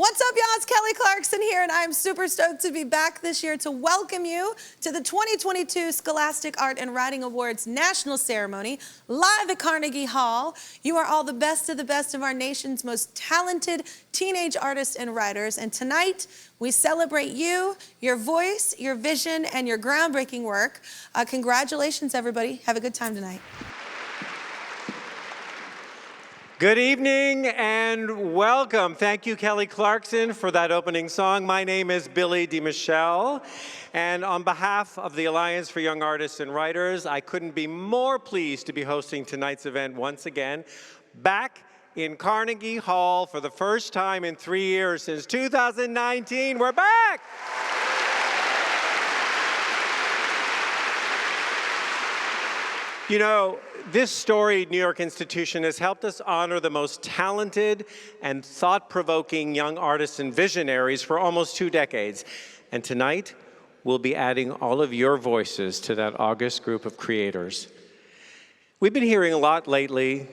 What's up, y'all? It's Kelly Clarkson here, and I'm super stoked to be back this year to welcome you to the 2022 Scholastic Art and Writing Awards National Ceremony, live at Carnegie Hall. You are all the best of our nation's most talented teenage artists and writers, and tonight we celebrate you, your voice, your vision, and your groundbreaking work. Congratulations, everybody. Have a good time tonight. Good evening and welcome. Thank you, Kelly Clarkson, for that opening song. My name is Billy DeMichelle, and on behalf of the Alliance for Young Artists and Writers, I couldn't be more pleased to be hosting tonight's event once again, back in Carnegie Hall for the first time in 3 years since 2019. We're back! You know, this storied New York institution has helped us honor the most talented and thought-provoking young artists and visionaries for almost 2 decades. And tonight, we'll be adding all of your voices to that august group of creators. We've been hearing a lot lately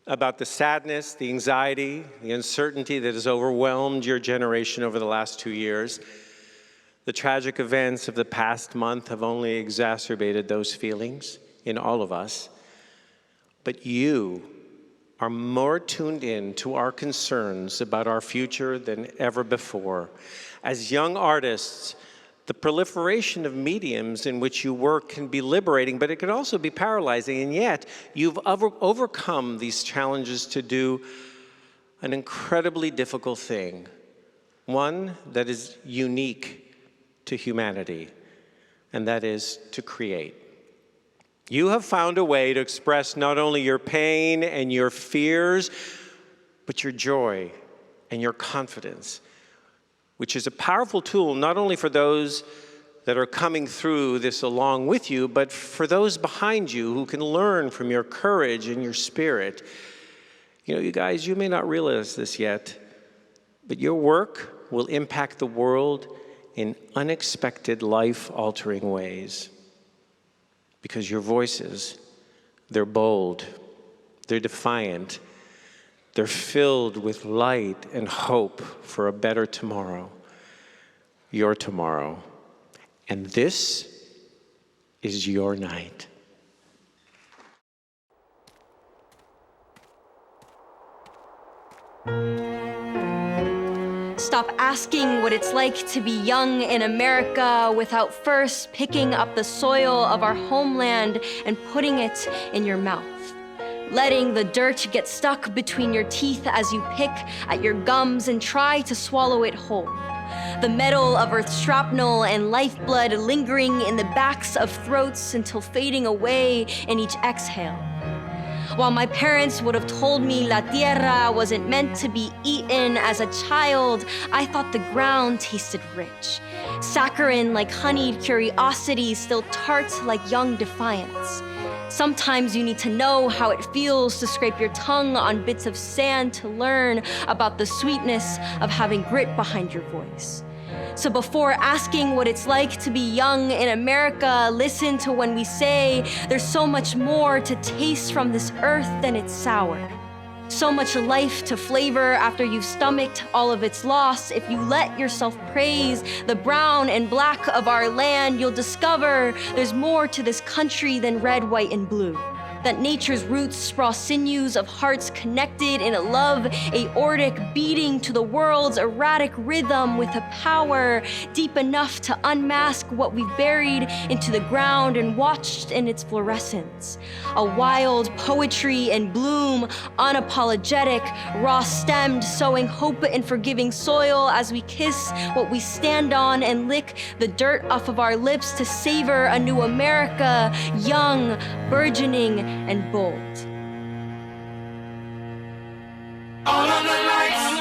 about the sadness, the anxiety, the uncertainty that has overwhelmed your generation over the last 2 years. The tragic events of the past month have only exacerbated those feelings in all of us. But you are more tuned in to our concerns about our future than ever before. As young artists, the proliferation of mediums in which you work can be liberating, but it can also be paralyzing, and yet you've overcome these challenges to do an incredibly difficult thing, one that is unique to humanity, and that is to create. You have found a way to express not only your pain and your fears, but your joy and your confidence, which is a powerful tool not only for those that are coming through this along with you, but for those behind you who can learn from your courage and your spirit. You know, you guys, you may not realize this yet, but your work will impact the world in unexpected, life-altering ways. Because your voices, they're bold, they're defiant, they're filled with light and hope for a better tomorrow, your tomorrow. And this is your night. Stop asking what it's like to be young in America without first picking up the soil of our homeland and putting it in your mouth. Letting the dirt get stuck between your teeth as you pick at your gums and try to swallow it whole. The metal of Earth's shrapnel and lifeblood lingering in the backs of throats until fading away in each exhale. While my parents would have told me la tierra wasn't meant to be eaten as a child, I thought the ground tasted rich. Saccharine like honeyed curiosity, still tart like young defiance. Sometimes you need to know how it feels to scrape your tongue on bits of sand to learn about the sweetness of having grit behind your voice. So before asking what it's like to be young in America, listen to when we say there's so much more to taste from this earth than it's sour. So much life to flavor after you've stomached all of its loss. If you let yourself praise the brown and black of our land, you'll discover there's more to this country than red, white, and blue. That nature's roots sprawl sinews of hearts connected in a love aortic beating to the world's erratic rhythm with a power deep enough to unmask what we've buried into the ground and watched in its fluorescence. A wild poetry in bloom, unapologetic, raw-stemmed, sowing hope and forgiving soil as we kiss what we stand on and lick the dirt off of our lips to savor a new America, young, burgeoning, and bold. All of the lights.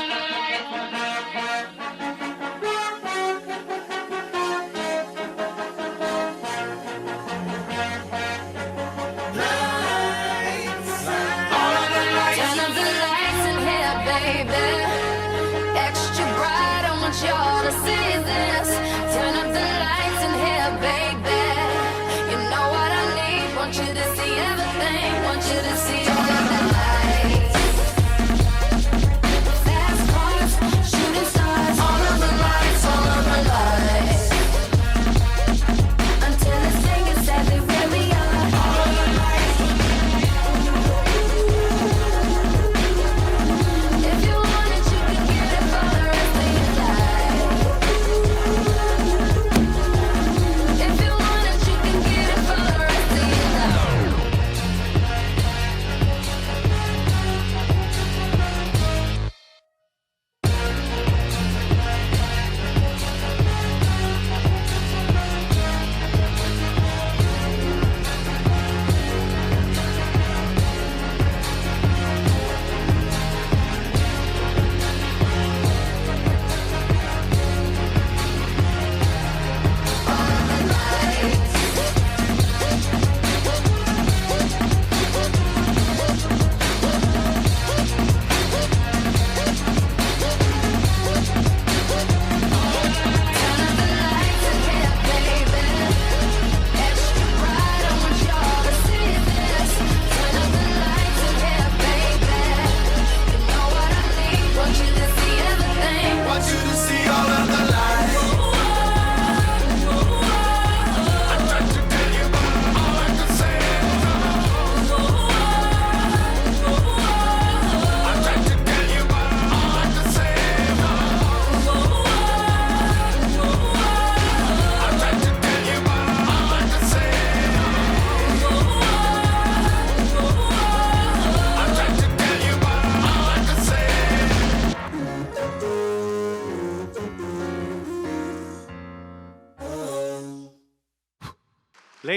Y'all to see this. Turn up the lights in here, baby. You know what I need. Want you to see everything. Want you to see all of the lights. Fast cars,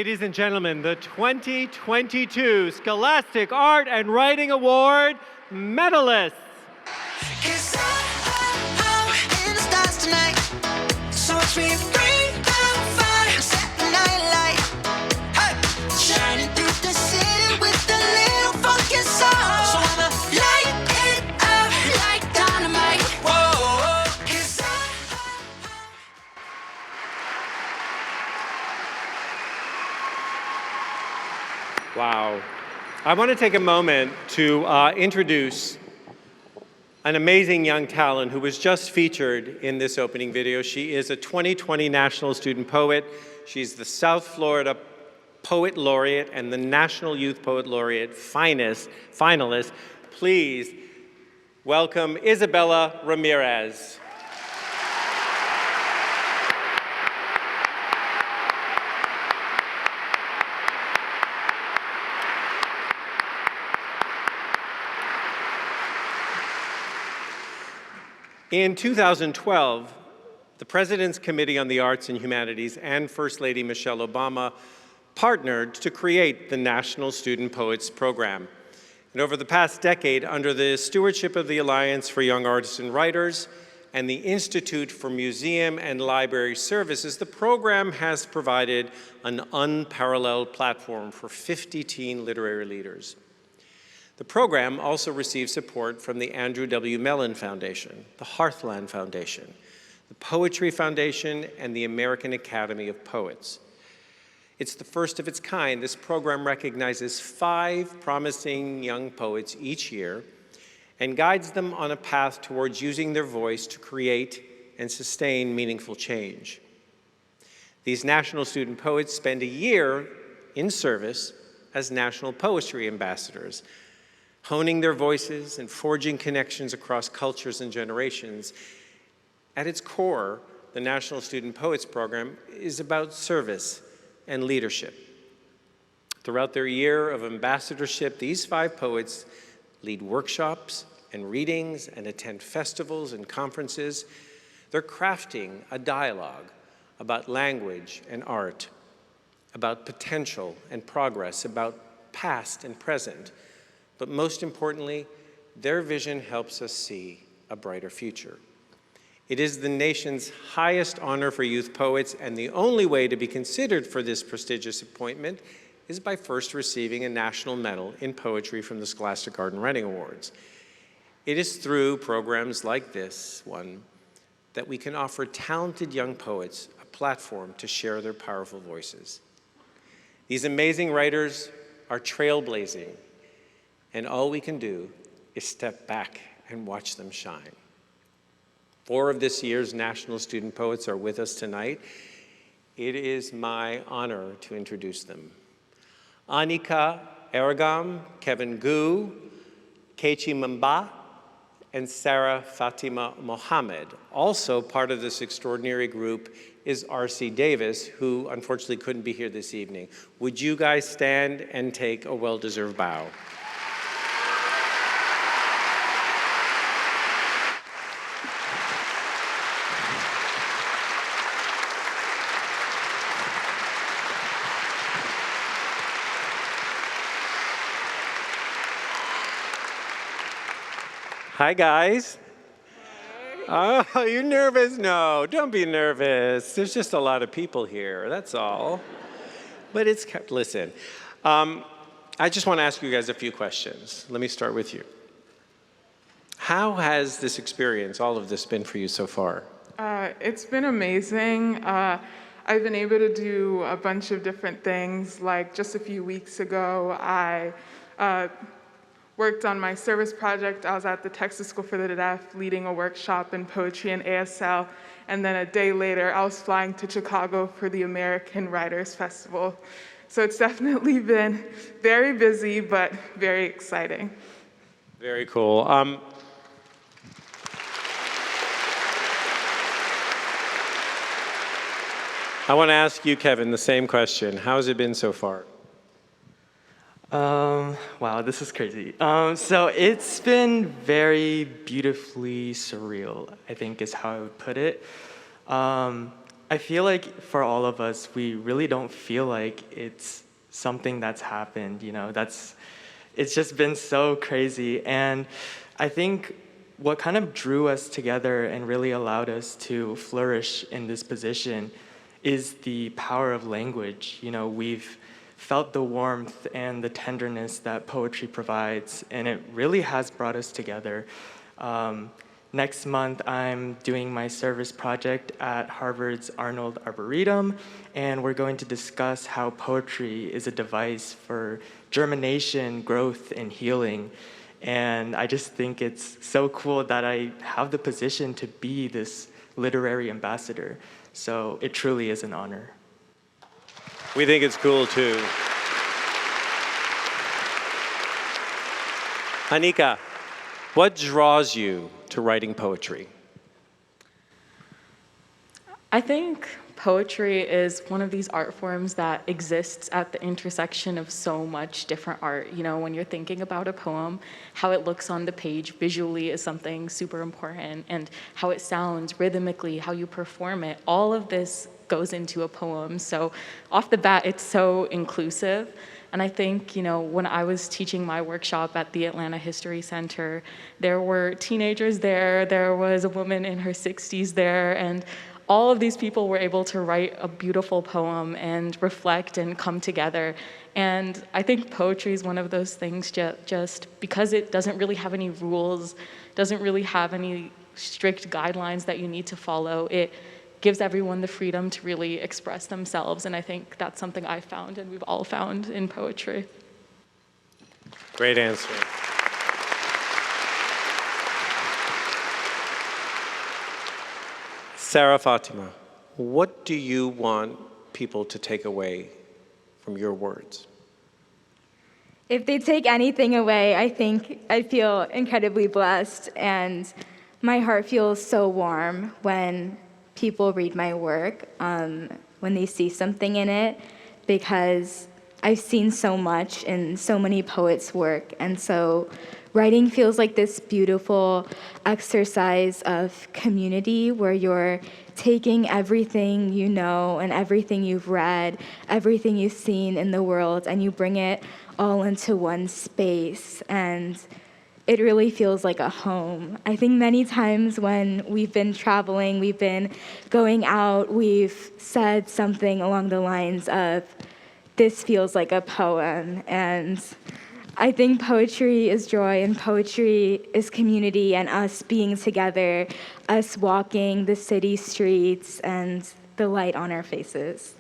Ladies and gentlemen, the 2022 Scholastic Art and Writing Award medalists. Cause I'm in the stars tonight. So watch me bring the fire, set the night light. Hey, shining through the city with a little funky soul. So I'ma light it up like dynamite. Whoa, 'cause Wow. I want to take a moment to introduce an amazing young talent who was just featured in this opening video. She is a 2020 National Student Poet. She's the South Florida Poet Laureate and the National Youth Poet Laureate finalist. Please welcome Isabella Ramirez. In 2012, the President's Committee on the Arts and Humanities and First Lady Michelle Obama partnered to create the National Student Poets Program. And over the past decade, under the stewardship of the Alliance for Young Artists and Writers and the Institute for Museum and Library Services, the program has provided an unparalleled platform for 50 teen literary leaders. The program also receives support from the Andrew W. Mellon Foundation, the Hearthland Foundation, the Poetry Foundation, and the American Academy of Poets. It's the first of its kind. This program recognizes 5 promising young poets each year and guides them on a path towards using their voice to create and sustain meaningful change. These National Student Poets spend a year in service as National Poetry Ambassadors, honing their voices and forging connections across cultures and generations. At its core, the National Student Poets Program is about service and leadership. Throughout their year of ambassadorship, these 5 poets lead workshops and readings and attend festivals and conferences. They're crafting a dialogue about language and art, about potential and progress, about past and present. But most importantly, their vision helps us see a brighter future. It is the nation's highest honor for youth poets, and the only way to be considered for this prestigious appointment is by first receiving a national medal in poetry from the Scholastic Art and Writing Awards. It is through programs like this one that we can offer talented young poets a platform to share their powerful voices. These amazing writers are trailblazing, and all we can do is step back and watch them shine. 4 of this year's National Student Poets are with us tonight. It is my honor to introduce them. Anika Aragam, Kevin Gu, Kechi Mba, and Sarah Fatima Mohammed. Also part of this extraordinary group is R.C. Davis, who unfortunately couldn't be here this evening. Would you guys stand and take a well-deserved bow? Hi, guys. Oh, you nervous? No, don't be nervous. There's just a lot of people here, that's all. But listen, I just want to ask you guys a few questions. Let me start with you. How has this experience, all of this, been for you so far? It's been amazing. I've been able to do a bunch of different things. Like just a few weeks ago, I worked on my service project. I was at the Texas School for the Deaf leading a workshop in poetry and ASL. And then a day later, I was flying to Chicago for the American Writers Festival. So it's definitely been very busy, but very exciting. Very cool. I want to ask you, Kevin, the same question. How has it been so far? Wow, this is crazy. So it's been very beautifully surreal, I think is how I would put it. I I feel like for all of us, we really don't feel like it's something that's happened, it's just been so crazy. And I think what kind of drew us together and really allowed us to flourish in this position is the power of language. We've felt the warmth and the tenderness that poetry provides, and it really has brought us together. Next month, I'm doing my service project at Harvard's Arnold Arboretum, and we're going to discuss how poetry is a device for germination, growth, and healing. And I just think it's so cool that I have the position to be this literary ambassador. So it truly is an honor. We think it's cool too. Anika, what draws you to writing poetry? I think poetry is one of these art forms that exists at the intersection of so much different art. When you're thinking about a poem, how it looks on the page visually is something super important, and how it sounds rhythmically, how you perform it, all of this goes into a poem. So off the bat, it's so inclusive. And I think, when I was teaching my workshop at the Atlanta History Center, there were teenagers there was a woman in her 60s there, and all of these people were able to write a beautiful poem and reflect and come together. And I think poetry is one of those things just because it doesn't really have any rules, doesn't really have any strict guidelines that you need to follow. It gives everyone the freedom to really express themselves. And I think that's something I found and we've all found in poetry. Great answer. Sarah Fatima, what do you want people to take away from your words? If they take anything away, I think I feel incredibly blessed, and my heart feels so warm when people read my work, when they see something in it, because I've seen so much in so many poets' work, and so writing feels like this beautiful exercise of community where you're taking everything you know and everything you've read, everything you've seen in the world, and you bring it all into one space. And it really feels like a home. I think many times when we've been traveling, we've been going out, we've said something along the lines of, "This feels like a poem." And I think poetry is joy, and poetry is community, and us being together, us walking the city streets, and the light on our faces.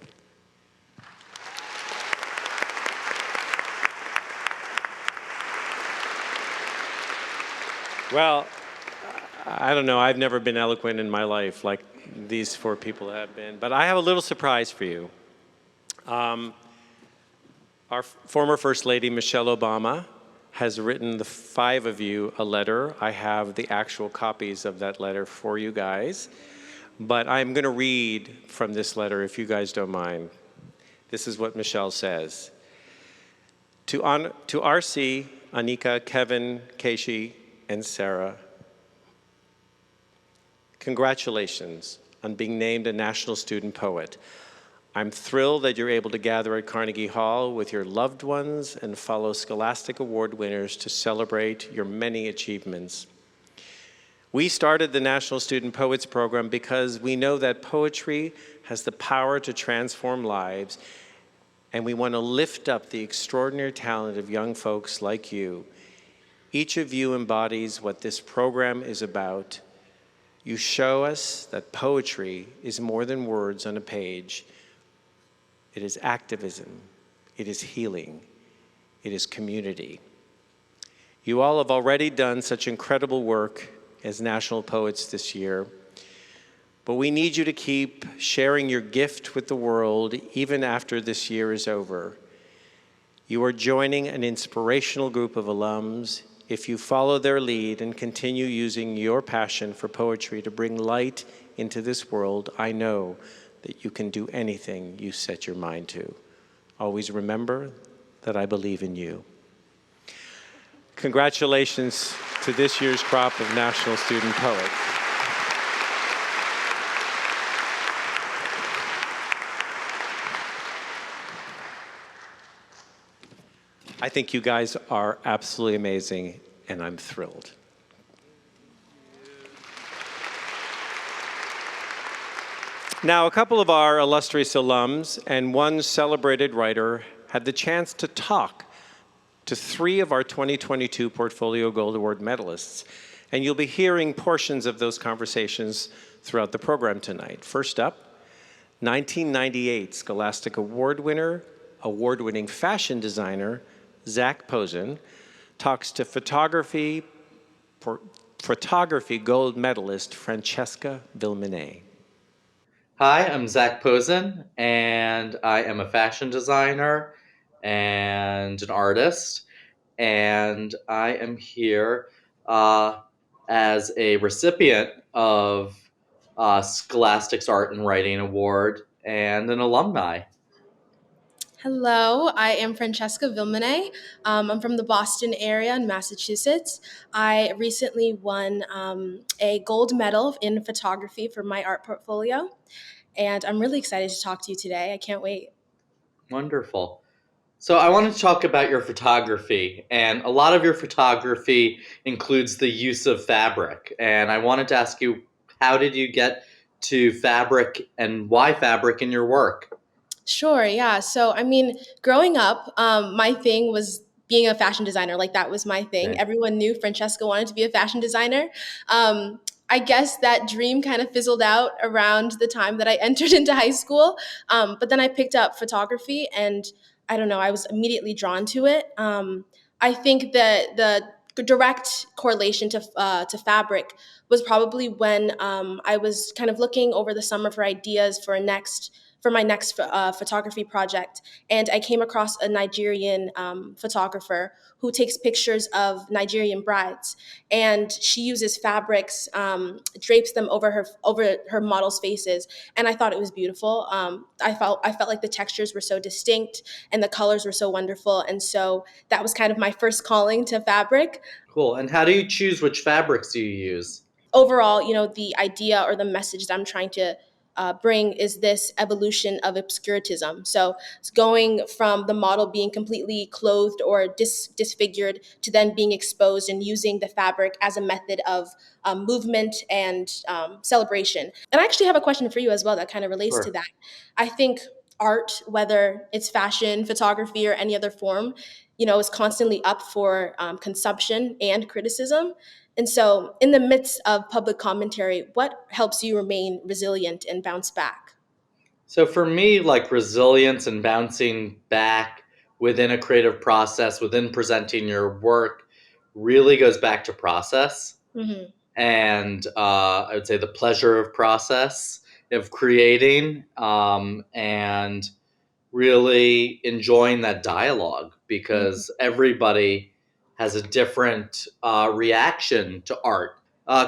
Well, I don't know. I've never been eloquent in my life like these four people have been, but I have a little surprise for you. Our former First Lady, Michelle Obama, has written the five of you a letter. I have the actual copies of that letter for you guys, but I'm going to read from this letter if you guys don't mind. This is what Michelle says. To RC, Anika, Kevin, Keishi, and Sarah, congratulations on being named a National Student Poet. I'm thrilled that you're able to gather at Carnegie Hall with your loved ones and follow Scholastic Award winners to celebrate your many achievements. We started the National Student Poets Program because we know that poetry has the power to transform lives, and we want to lift up the extraordinary talent of young folks like you. Each of you embodies what this program is about. You show us that poetry is more than words on a page. It is activism, it is healing, it is community. You all have already done such incredible work as national poets this year, but we need you to keep sharing your gift with the world even after this year is over. You are joining an inspirational group of alums if you follow their lead and continue using your passion for poetry to bring light into this world. I know that you can do anything you set your mind to. Always remember that I believe in you. Congratulations to this year's crop of National Student Poets. I think you guys are absolutely amazing, and I'm thrilled. Now, a couple of our illustrious alums and one celebrated writer had the chance to talk to 3 of our 2022 Portfolio Gold Award medalists, and you'll be hearing portions of those conversations throughout the program tonight. First up, 1998 Scholastic Award winner, award-winning fashion designer, Zach Posen, talks to photography gold medalist Francesca Villeminay. Hi, I'm Zach Posen, and I am a fashion designer and an artist. And I am here as a recipient of Scholastic's Art and Writing Award and an alumni. Hello, I am Francesca Villeminay. I'm from the Boston area in Massachusetts. I recently won a gold medal in photography for my art portfolio, and I'm really excited to talk to you today. I can't wait. Wonderful. So I want to talk about your photography, and a lot of your photography includes the use of fabric. And I wanted to ask you, how did you get to fabric and why fabric in your work? Sure, yeah. So, I mean, growing up, my thing was being a fashion designer. Like, that was my thing. Okay. Everyone knew Francesca wanted to be a fashion designer. I guess that dream kind of fizzled out around the time that I entered into high school. But then I picked up photography, and I don't know, I was immediately drawn to it. I think that the direct correlation to fabric was probably when I was kind of looking over the summer for ideas for my next photography project, and I came across a Nigerian photographer who takes pictures of Nigerian brides, and she uses fabrics, drapes them over her models' faces, and I thought it was beautiful. I felt like the textures were so distinct and the colors were so wonderful, and so that was kind of my first calling to fabric. Cool. And how do you choose which fabrics do you use? Overall, the idea or the message that I'm trying to bring is this evolution of obscurantism. So it's going from the model being completely clothed or disfigured to then being exposed and using the fabric as a method of movement and celebration. And I actually have a question for you as well that kind of relates to Sure. that. I think art, whether it's fashion, photography, or any other form, is constantly up for consumption and criticism. And so, in the midst of public commentary, what helps you remain resilient and bounce back? So for me, like resilience and bouncing back within a creative process, within presenting your work, really goes back to process. Hmm. And I would say the pleasure of process, of creating, and really enjoying that dialogue because everybody has a different reaction to art.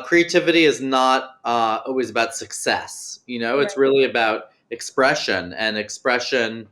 Creativity is not always about success. It's Right. really about expression, and expression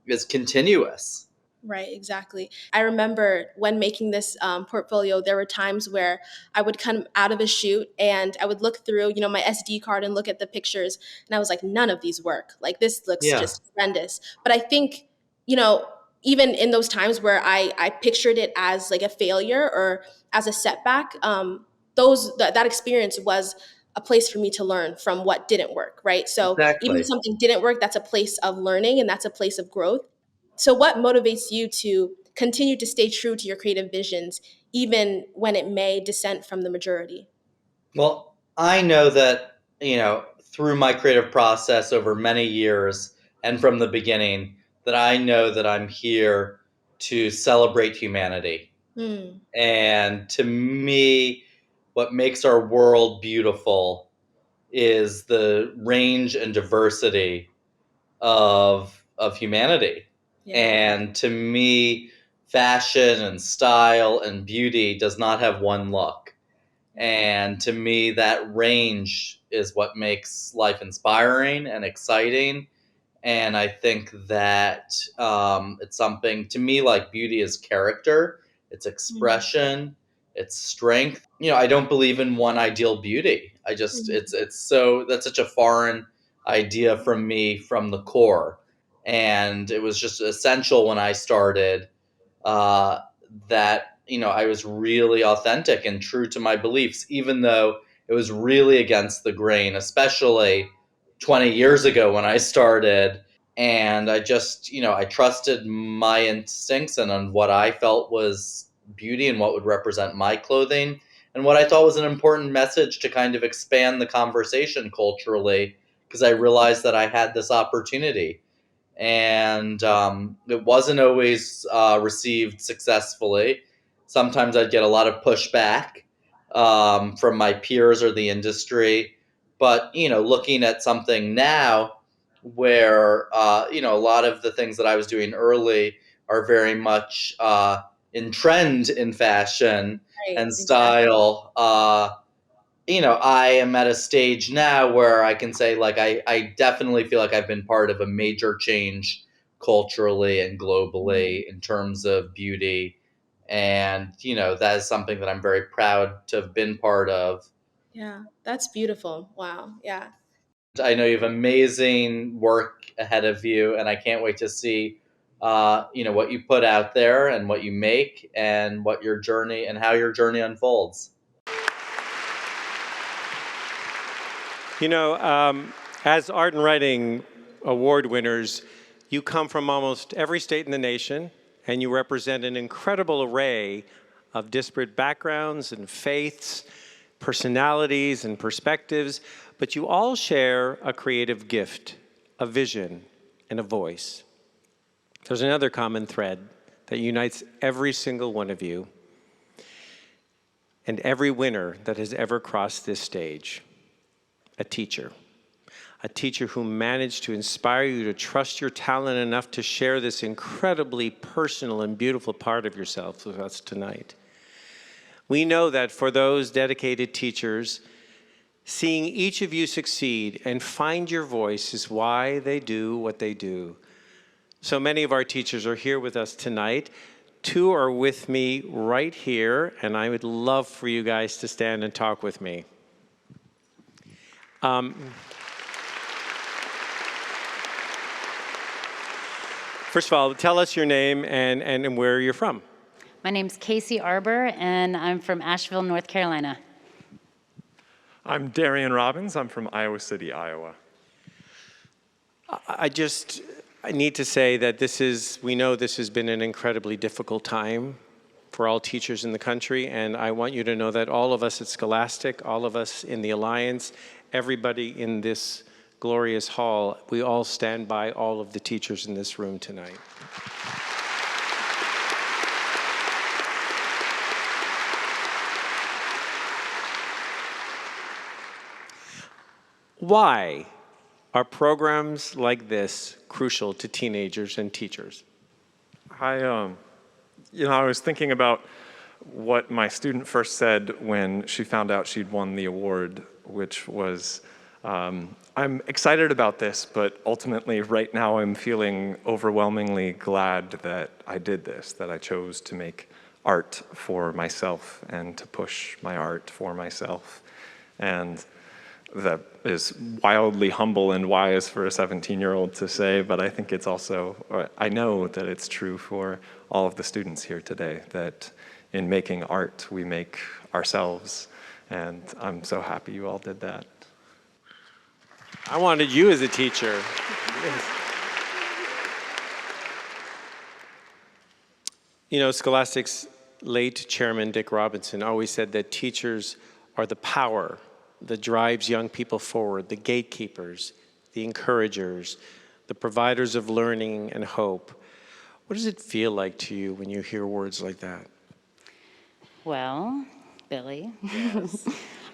is continuous. Right, exactly. I remember when making this portfolio, there were times where I would come out of a shoot and I would look through, my SD card and look at the pictures, and I was like, none of these work. Like, this looks Yeah, just horrendous. But I think, you know, even in those times where I pictured it as like a failure or as a setback, that experience was a place for me to learn from what didn't work, right? So even if exactly. something didn't work, that's a place of learning and that's a place of growth. So, what motivates you to continue to stay true to your creative visions, even when it may dissent from the majority? Well, I know that, through my creative process over many years and from the beginning, that I know that I'm here to celebrate humanity. Mm, And to me, what makes our world beautiful is the range and diversity of humanity. yeah. And to me, fashion and style and beauty does not have one look. And to me, that range is what makes life inspiring and exciting. And I think that it's something to me, like beauty is character, it's Mm, expression, it's strength. I don't believe in one ideal beauty. I just mhm, it's so that's such a foreign idea from me from the core. And it was just essential when I started that, I was really authentic and true to my beliefs, even though it was really against the grain, especially 20 years ago when I started. And I just, I trusted my instincts and on what I felt was beauty and what would represent my clothing and what I thought was an important message to kind of expand the conversation culturally, because I realized that I had this opportunity. And it wasn't always received successfully. Sometimes I'd get a lot of pushback from my peers or the industry. But, looking at something now where, a lot of the things that I was doing early are very much in trend in fashion Right, and exactly. style. I am at a stage now where I can say, like, I definitely feel like I've been part of a major change culturally and globally in terms of beauty. And, that is something that I'm very proud to have been part of. Yeah, that's beautiful. Wow. Yeah. I know you have amazing work ahead of you, and I can't wait to see, what you put out there and what you make and what your journey and how your journey unfolds. As art and writing award winners, you come from almost every state in the nation, and you represent an incredible array of disparate backgrounds and faiths, personalities and perspectives, but you all share a creative gift, a vision, and a voice. There's another common thread that unites every single one of you and every winner that has ever crossed this stage: a teacher. A teacher who managed to inspire you to trust your talent enough to share this incredibly personal and beautiful part of yourself with us tonight. We know that for those dedicated teachers, seeing each of you succeed and find your voice is why they do what they do. So many of our teachers are here with us tonight. Two are with me right here, and I would love for you guys to stand and talk with me. First of all, tell us your name and where you're from. My name's Casey Arbor, and I'm from Asheville, North Carolina. I'm Darian Robbins. I'm from Iowa City, Iowa. I need to say that we know this has been an incredibly difficult time for all teachers in the country, and I want you to know that all of us at Scholastic, all of us in the Alliance, everybody in this glorious hall, we all stand by all of the teachers in this room tonight. Why are programs like this crucial to teenagers and teachers? I was thinking about what my student first said when she found out she'd won the award, which was, I'm excited about this, but ultimately right now I'm feeling overwhelmingly glad that I did this, that I chose to make art for myself and to push my art for myself. And that is wildly humble and wise for a 17-year-old to say, but I think it's also, I know that it's true for all of the students here today, that in making art, we make ourselves, and I'm so happy you all did that. I wanted you as a teacher. Scholastic's late chairman, Dick Robinson, always said that teachers are the power that drives young people forward, the gatekeepers, the encouragers, the providers of learning and hope. What does it feel like to you when you hear words like that? Well, Billy, yes.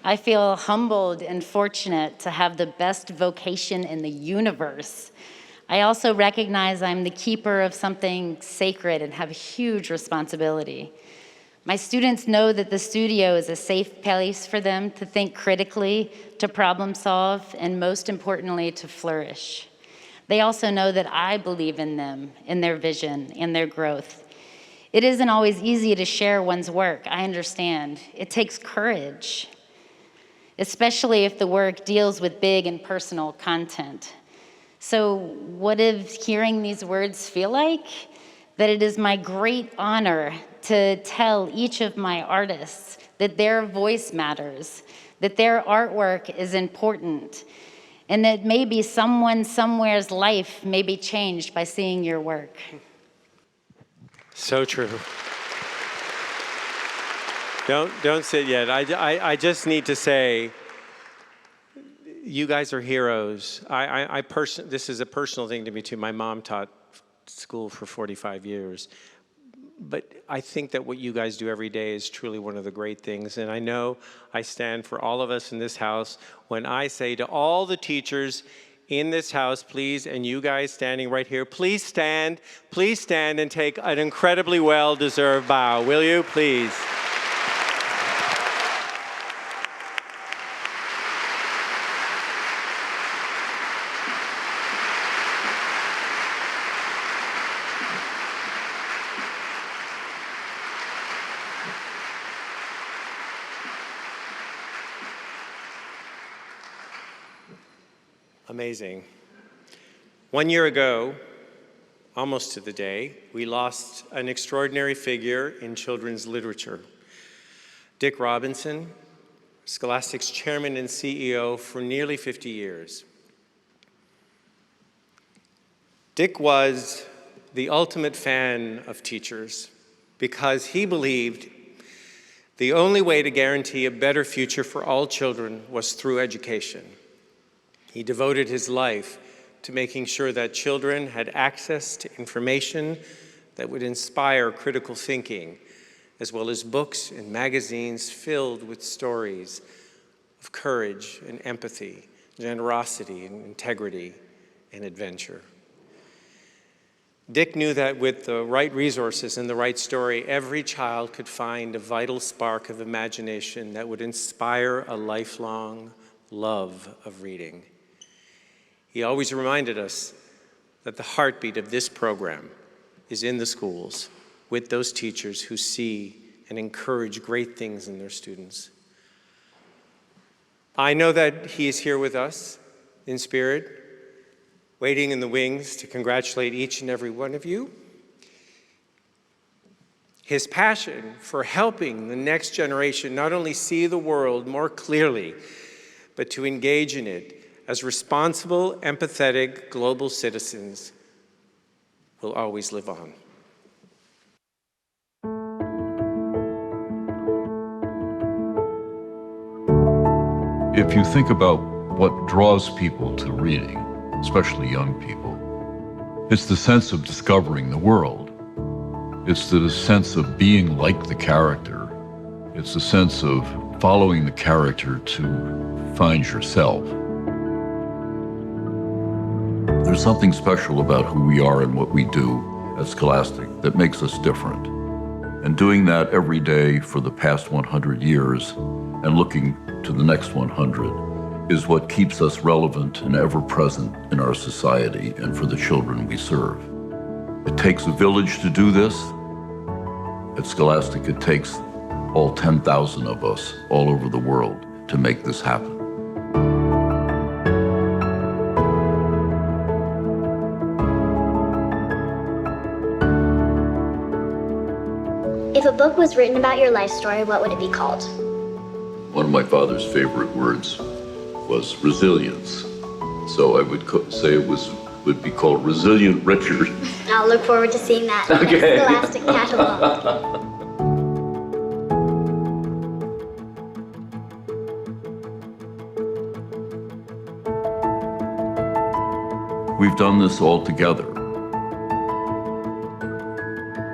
I feel humbled and fortunate to have the best vocation in the universe. I also recognize I'm the keeper of something sacred and have a huge responsibility. My students know that the studio is a safe place for them to think critically, to problem solve, and most importantly, to flourish. They also know that I believe in them, in their vision, in their growth. It isn't always easy to share one's work, I understand. It takes courage, especially if the work deals with big and personal content. So what does hearing these words feel like? that it is my great honor to tell each of my artists that their voice matters, that their artwork is important, and that maybe someone somewhere's life may be changed by seeing your work. So true. Don't sit yet. I just need to say, you guys are heroes. This is a personal thing to me too. My mom taught school for 45 years. But I think that what you guys do every day is truly one of the great things. And I know I stand for all of us in this house when I say to all the teachers in this house, please, and you guys standing right here, please stand and take an incredibly well-deserved bow. Will you, please? Amazing. 1 year ago, almost to the day, we lost an extraordinary figure in children's literature. Dick Robinson, Scholastic's chairman and CEO for nearly 50 years. Dick was the ultimate fan of teachers because he believed the only way to guarantee a better future for all children was through education. He devoted his life to making sure that children had access to information that would inspire critical thinking, as well as books and magazines filled with stories of courage and empathy, generosity and integrity and adventure. Dick knew that with the right resources and the right story, every child could find a vital spark of imagination that would inspire a lifelong love of reading. He always reminded us that the heartbeat of this program is in the schools with those teachers who see and encourage great things in their students. I know that he is here with us in spirit, waiting in the wings to congratulate each and every one of you. His passion for helping the next generation not only see the world more clearly, but to engage in it as responsible, empathetic, global citizens will always live on. If you think about what draws people to reading, especially young people, it's the sense of discovering the world. It's the sense of being like the character. It's the sense of following the character to find yourself. There's something special about who we are and what we do at Scholastic that makes us different. And doing that every day for the past 100 years and looking to the next 100 is what keeps us relevant and ever present in our society and for the children we serve. It takes a village to do this. At Scholastic, it takes all 10,000 of us all over the world to make this happen. If a book was written about your life story, what would it be called? One of my father's favorite words was resilience. So I would say it would be called Resilient Richard. I'll look forward to seeing that in the Scholastic catalog. We've done this all together.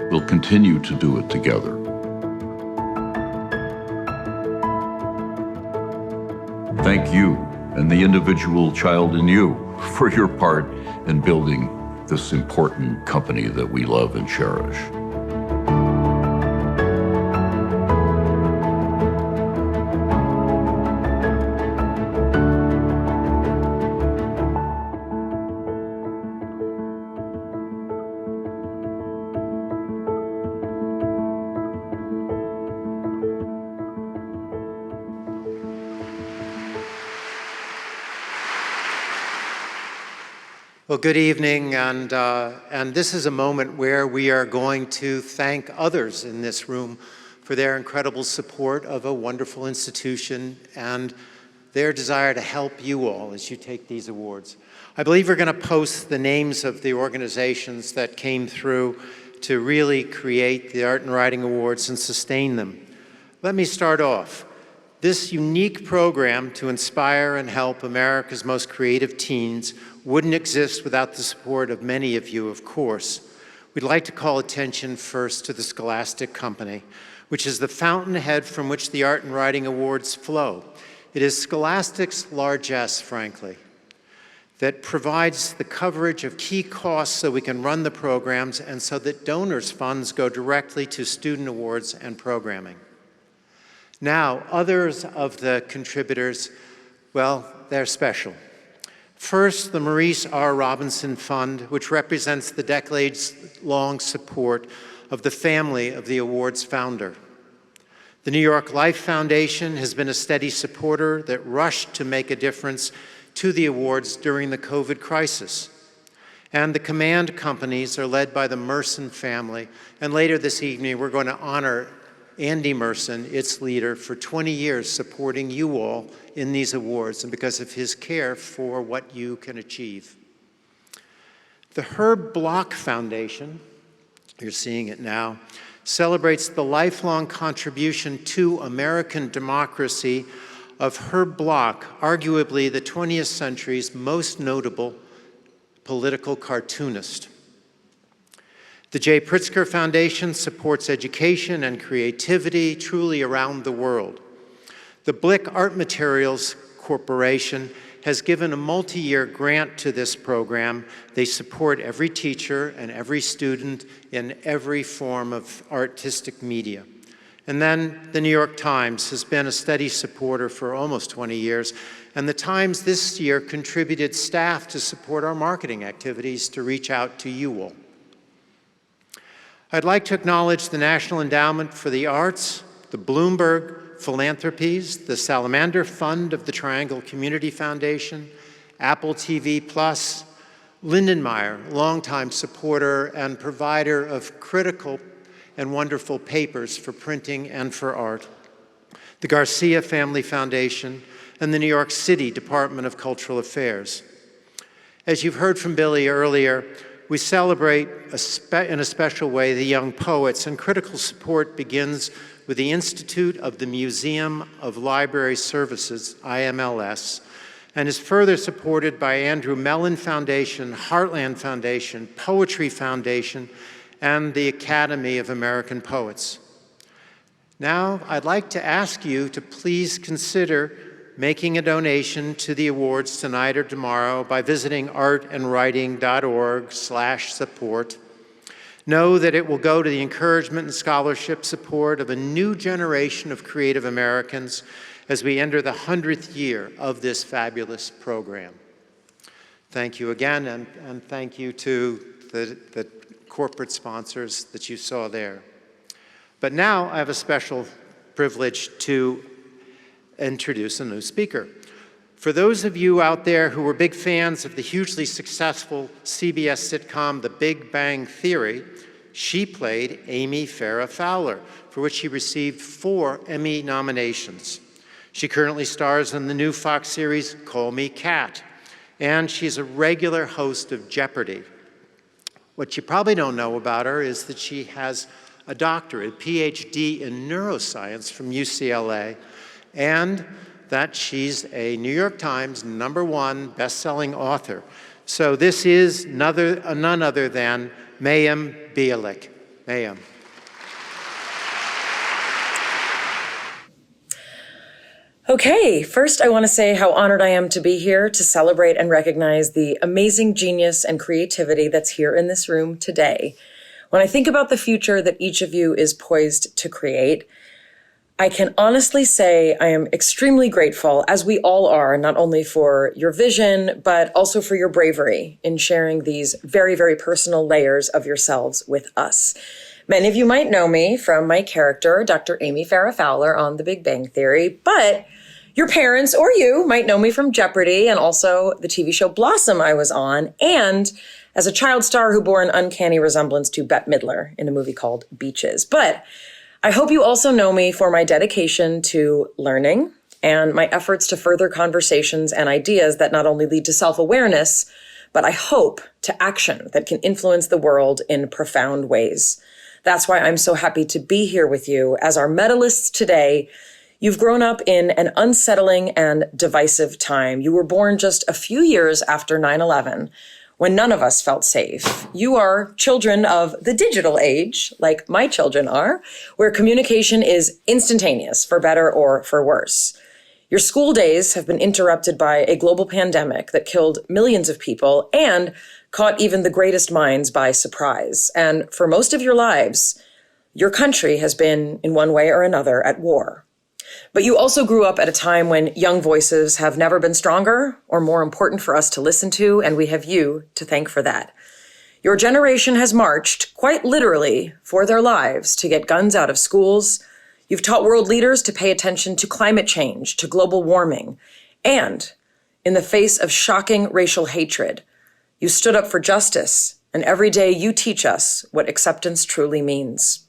We'll continue to do it together. Thank you and the individual child in you for your part in building this important company that we love and cherish. Well, good evening, and this is a moment where we are going to thank others in this room for their incredible support of a wonderful institution and their desire to help you all as you take these awards. I believe we're going to post the names of the organizations that came through to really create the Art and Writing Awards and sustain them. Let me start off. This unique program to inspire and help America's most creative teens wouldn't exist without the support of many of you, of course. We'd like to call attention first to the Scholastic Company, which is the fountainhead from which the Art and Writing Awards flow. It is Scholastic's largesse, frankly, that provides the coverage of key costs so we can run the programs and so that donors' funds go directly to student awards and programming. Now, others of the contributors, well, they're special. First, the Maurice R. Robinson Fund, which represents the decades-long support of the family of the award's founder. The New York Life Foundation has been a steady supporter that rushed to make a difference to the awards during the COVID crisis. And the command companies are led by the Merson family. And later this evening, we're going to honor Andy Merson, its leader, for 20 years supporting you all in these awards and because of his care for what you can achieve. The Herb Block Foundation, you're seeing it now, celebrates the lifelong contribution to American democracy of Herb Block, arguably the 20th century's most notable political cartoonist. The J. Pritzker Foundation supports education and creativity truly around the world. The Blick Art Materials Corporation has given a multi-year grant to this program. They support every teacher and every student in every form of artistic media. And then the New York Times has been a steady supporter for almost 20 years. And the Times this year contributed staff to support our marketing activities to reach out to you all. I'd like to acknowledge the National Endowment for the Arts, the Bloomberg Philanthropies, the Salamander Fund of the Triangle Community Foundation, Apple TV+, Lindenmeyer, longtime supporter and provider of critical and wonderful papers for printing and for art, the Garcia Family Foundation, and the New York City Department of Cultural Affairs. As you've heard from Billy earlier, we celebrate in a special way the young poets, and critical support begins with the Institute of the Museum of Library Services, IMLS, and is further supported by Andrew Mellon Foundation, Heartland Foundation, Poetry Foundation, and the Academy of American Poets. Now, I'd like to ask you to please consider making a donation to the awards tonight or tomorrow by visiting artandwriting.org/support. Know that it will go to the encouragement and scholarship support of a new generation of creative Americans as we enter the 100th year of this fabulous program. Thank you again, and thank you to the corporate sponsors that you saw there. But now I have a special privilege to introduce a new speaker. For those of you out there who were big fans of the hugely successful CBS sitcom The Big Bang Theory, she played Amy Farrah Fowler, for which she received 4 Emmy nominations. She currently stars in the new Fox series Call Me Kat, and she's a regular host of Jeopardy! What you probably don't know about her is that she has a doctorate, PhD in neuroscience from UCLA, and that she's a New York Times #1 best-selling author. So this is none other than Mayim Bialik. Mayim. Okay, first I want to say how honored I am to be here to celebrate and recognize the amazing genius and creativity that's here in this room today. When I think about the future that each of you is poised to create, I can honestly say I am extremely grateful, as we all are, not only for your vision, but also for your bravery in sharing these very, very personal layers of yourselves with us. Many of you might know me from my character, Dr. Amy Farrah Fowler on The Big Bang Theory, but Your parents or you might know me from Jeopardy and also the TV show Blossom I was on, and as a child star who bore an uncanny resemblance to Bette Midler in a movie called Beaches. But I hope you also know me for my dedication to learning and my efforts to further conversations and ideas that not only lead to self-awareness, but I hope to action that can influence the world in profound ways. That's why I'm so happy to be here with you. As our medalists today, you've grown up in an unsettling and divisive time. You were born just a few years after 9/11, when none of us felt safe. You are children of the digital age, like my children are, where communication is instantaneous, for better or for worse. Your school days have been interrupted by a global pandemic that killed millions of people and caught even the greatest minds by surprise. And for most of your lives, your country has been, in one way or another, at war. But you also grew up at a time when young voices have never been stronger or more important for us to listen to, and we have you to thank for that. Your generation has marched, quite literally, for their lives to get guns out of schools. You've taught world leaders to pay attention to climate change, to global warming, and in the face of shocking racial hatred, you stood up for justice, and every day you teach us what acceptance truly means.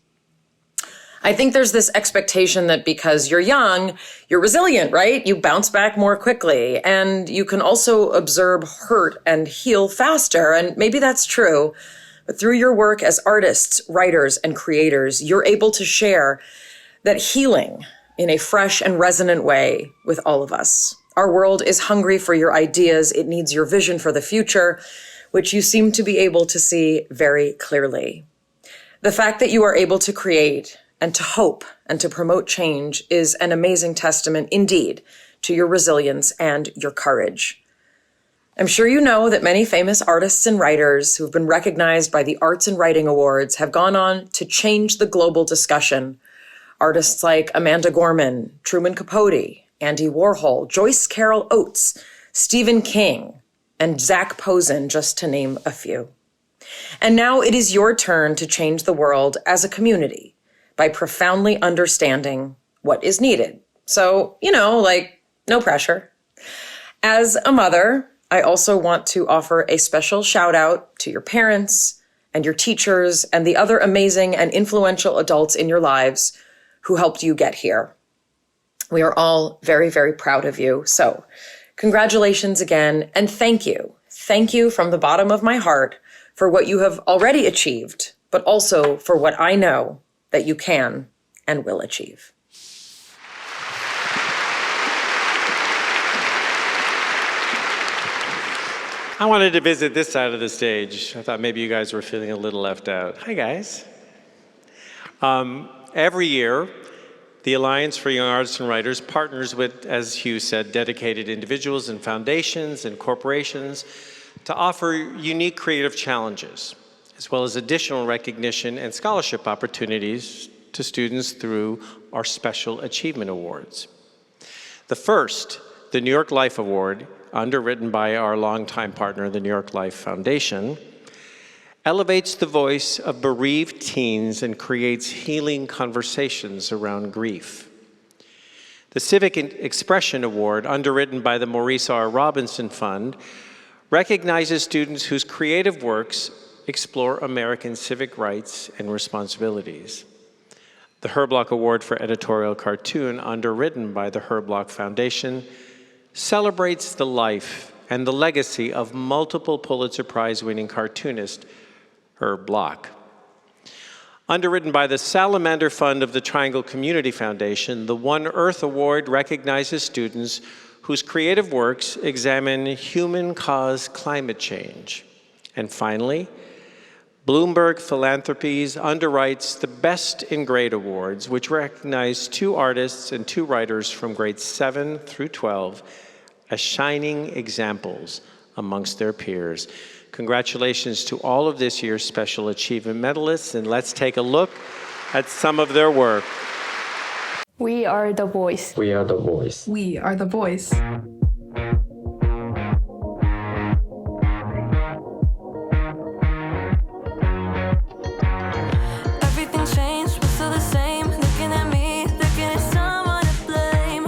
I think there's this expectation that because you're young, you're resilient, right? You bounce back more quickly, and you can also absorb hurt and heal faster, and maybe that's true. But through your work as artists, writers, and creators, you're able to share that healing in a fresh and resonant way with all of us. Our world is hungry for your ideas. It needs your vision for the future, which you seem to be able to see very clearly. The fact that you are able to create and to hope and to promote change is an amazing testament indeed to your resilience and your courage. I'm sure you know that many famous artists and writers who've been recognized by the Arts and Writing Awards have gone on to change the global discussion. Artists like Amanda Gorman, Truman Capote, Andy Warhol, Joyce Carol Oates, Stephen King, and Zach Posen, just to name a few. And now it is your turn to change the world as a community by profoundly understanding what is needed. So, no pressure. As a mother, I also want to offer a special shout out to your parents and your teachers and the other amazing and influential adults in your lives who helped you get here. We are all very, very proud of you. So congratulations again, and thank you. Thank you from the bottom of my heart for what you have already achieved, but also for what I know that you can and will achieve. I wanted to visit this side of the stage. I thought maybe you guys were feeling a little left out. Hi, guys. Every year, the Alliance for Young Artists and Writers partners with, as Hugh said, dedicated individuals and foundations and corporations to offer unique creative challenges, as well as additional recognition and scholarship opportunities to students through our Special Achievement Awards. The first, the New York Life Award, underwritten by our longtime partner, the New York Life Foundation, elevates the voice of bereaved teens and creates healing conversations around grief. The Civic Expression Award, underwritten by the Maurice R. Robinson Fund, recognizes students whose creative works explore American civic rights and responsibilities. The Herblock Award for Editorial Cartoon, underwritten by the Herblock Foundation, celebrates the life and the legacy of multiple Pulitzer Prize-winning cartoonist Herb Block. Underwritten by the Salamander Fund of the Triangle Community Foundation, the One Earth Award recognizes students whose creative works examine human-caused climate change. And finally, Bloomberg Philanthropies underwrites the Best in Grade Awards, which recognize 2 artists and 2 writers from grades 7 through 12 as shining examples amongst their peers. Congratulations to all of this year's Special Achievement Medalists, and let's take a look at some of their work. We are the voice. We are the voice. We are the voice. Everything changed, but still the same. Looking at me, thinking it's someone to blame.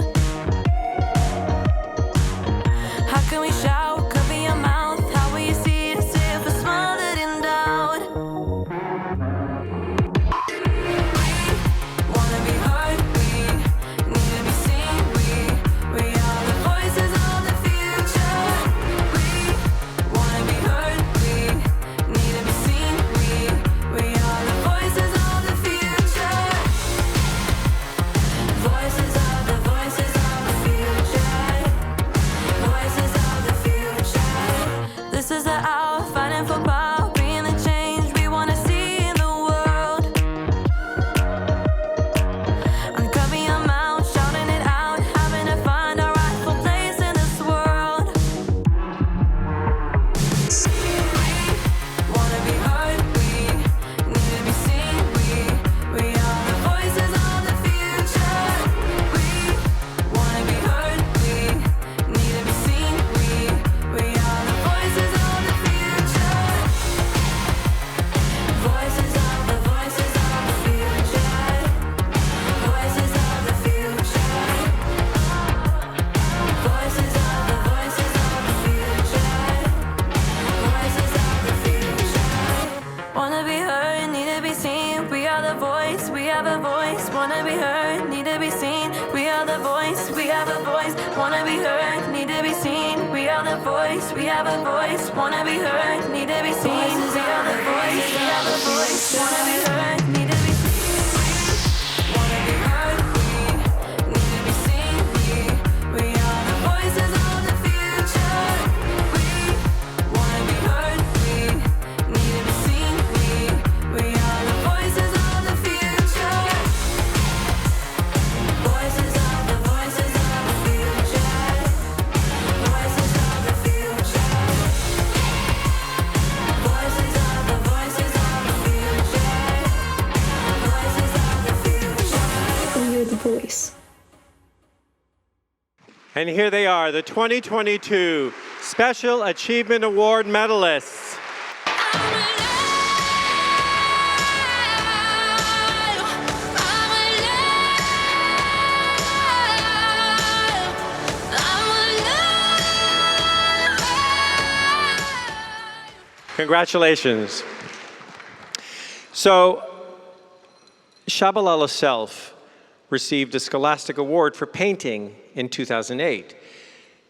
wanna be heard, need to be seen. We are the voice, we have a voice. Wanna be heard, need to be seen. We are the voice, we have a voice. Wanna be heard, need to be seen. We are the voice, we have a voice. Wanna be heard, need to be seen. Wanna be heard, we need to be seen. We are the voices of the future. We wanna be heard, we need to be seen. We are the voices of the future. Voices of the future. Voices of the future. Voices of the future. Voices of the future. And you're the voice. And here they are, the 2022 Special Achievement Award medalists. Congratulations. So, Shabalala Self received a Scholastic Award for painting in 2008.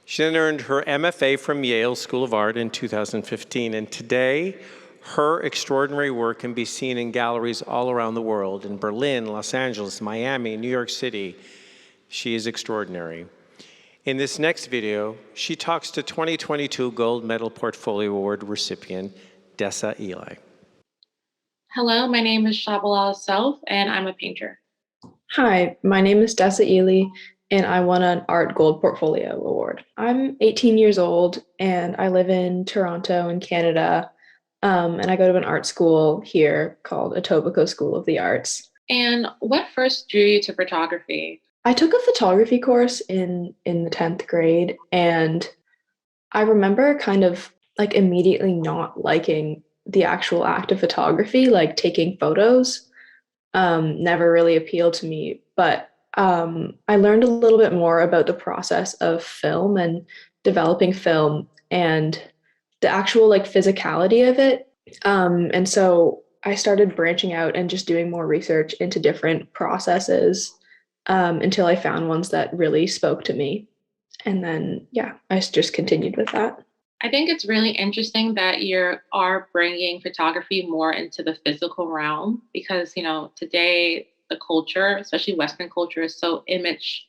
She then earned her MFA from Yale School of Art in 2015, and today, her extraordinary work can be seen in galleries all around the world, in Berlin, Los Angeles, Miami, New York City. She is extraordinary. In this next video, she talks to 2022 Gold Medal Portfolio Award recipient, Dessa Eli. Hello, my name is Shabalala Self, and I'm a painter. Hi, my name is Dessa Ely, and I won an Art Gold Portfolio Award. I'm 18 years old, and I live in Toronto in Canada, and I go to an art school here called Etobicoke School of the Arts. And what first drew you to photography? I took a photography course in the 10th grade, and I remember kind of like immediately not liking the actual act of photography, like taking photos. Never really appealed to me, but I learned a little bit more about the process of film and developing film and the actual like physicality of it. And so I started branching out and just doing more research into different processes until I found ones that really spoke to me. And then, yeah, I just continued with that. I think it's really interesting that you are bringing photography more into the physical realm because, today the culture, especially Western culture, is so image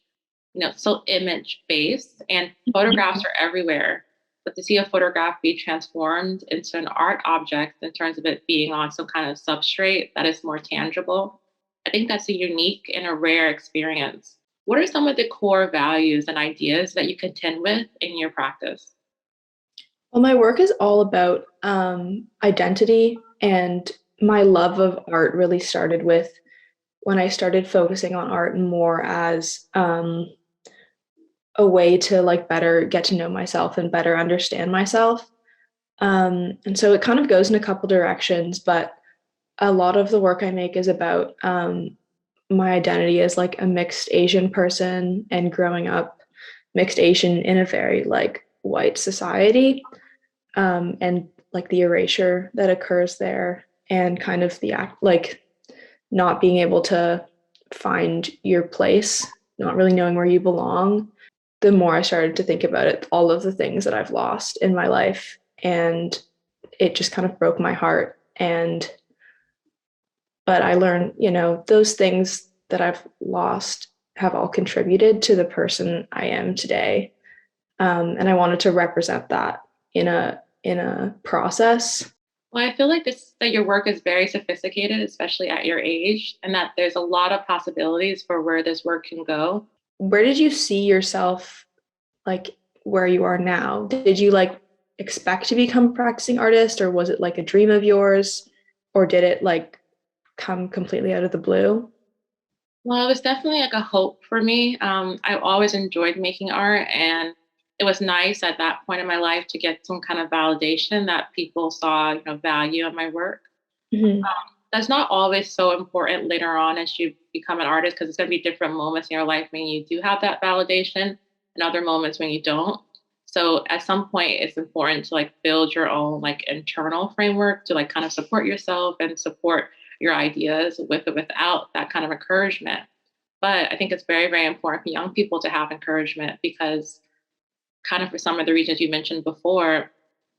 based and photographs are everywhere. But to see a photograph be transformed into an art object in terms of it being on some kind of substrate that is more tangible, I think that's a unique and a rare experience. What are some of the core values and ideas that you contend with in your practice? Well, my work is all about identity, and my love of art really started with when I started focusing on art more as a way to like better get to know myself and better understand myself. And so it kind of goes in a couple directions, but a lot of the work I make is about my identity as like a mixed Asian person and growing up mixed Asian in a very like white society, and like the erasure that occurs there and kind of the act like not being able to find your place, not really knowing where you belong. The more I started to think about it, all of the things that I've lost in my life, and it just kind of broke my heart. But I learned, those things that I've lost have all contributed to the person I am today. And I wanted to represent that in a process. Well, I feel like that your work is very sophisticated, especially at your age, and that there's a lot of possibilities for where this work can go. Where did you see yourself, like where you are now? Did you like expect to become a practicing artist, or was it like a dream of yours, or did it like come completely out of the blue? Well, it was definitely like a hope for me. I always enjoyed making art, and it was nice at that point in my life to get some kind of validation that people saw, value in my work. Mm-hmm. That's not always so important later on as you become an artist, because it's going to be different moments in your life when you do have that validation and other moments when you don't. So at some point, it's important to like build your own like internal framework to like kind of support yourself and support your ideas with or without that kind of encouragement. But I think it's very, very important for young people to have encouragement because kind of for some of the reasons you mentioned before,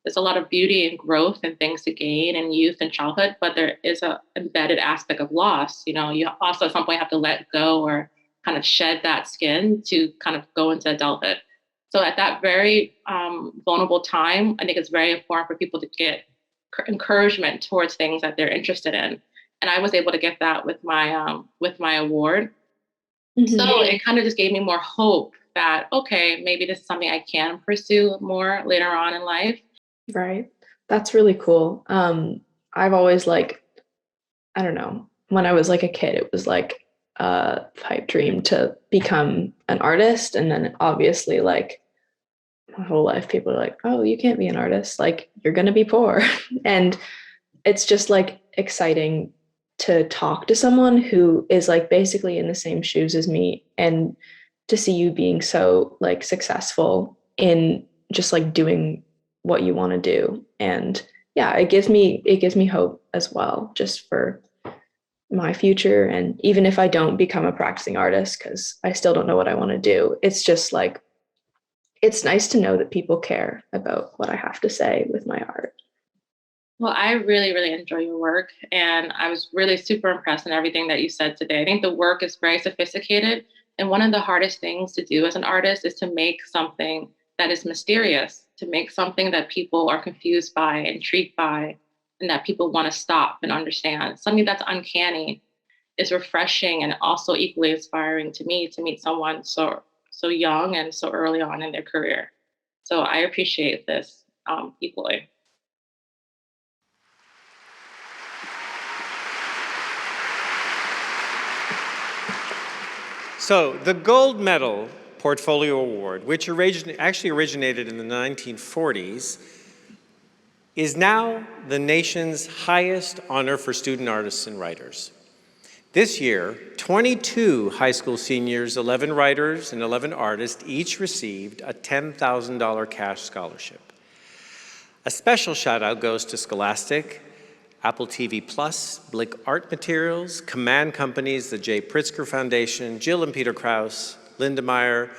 there's a lot of beauty and growth and things to gain in youth and childhood, but there is a embedded aspect of loss. You also at some point have to let go or kind of shed that skin to kind of go into adulthood. So at that very vulnerable time, I think it's very important for people to get encouragement towards things that they're interested in. And I was able to get that with my award. Mm-hmm. So it kind of just gave me more hope that, okay, maybe this is something I can pursue more later on in life. Right. That's really cool. I've always I don't know, when I was a kid, it was a pipe dream to become an artist. And then obviously my whole life, people are like, oh, you can't be an artist. You're going to be poor. And it's just exciting to talk to someone who is basically in the same shoes as me, and to see you being so successful in just doing what you want to do. And yeah, it gives me hope as well, just for my future. And even if I don't become a practicing artist, because I still don't know what I want to do, it's just it's nice to know that people care about what I have to say with my art. Well, I really, really enjoy your work, and I was really super impressed in everything that you said today. I think the work is very sophisticated, and one of the hardest things to do as an artist is to make something that is mysterious, to make something that people are confused by, intrigued by, and that people want to stop and understand. Something that's uncanny is refreshing and also equally inspiring to me to meet someone so young and so early on in their career. So I appreciate this equally. So the Gold Medal Portfolio Award, which actually originated in the 1940s, is now the nation's highest honor for student artists and writers. This year, 22 high school seniors, 11 writers, and 11 artists each received a $10,000 cash scholarship. A special shout out goes to Scholastic, Apple TV+, Blick Art Materials, Command Companies, the J. Pritzker Foundation, Jill and Peter Krause, Linda Meyer,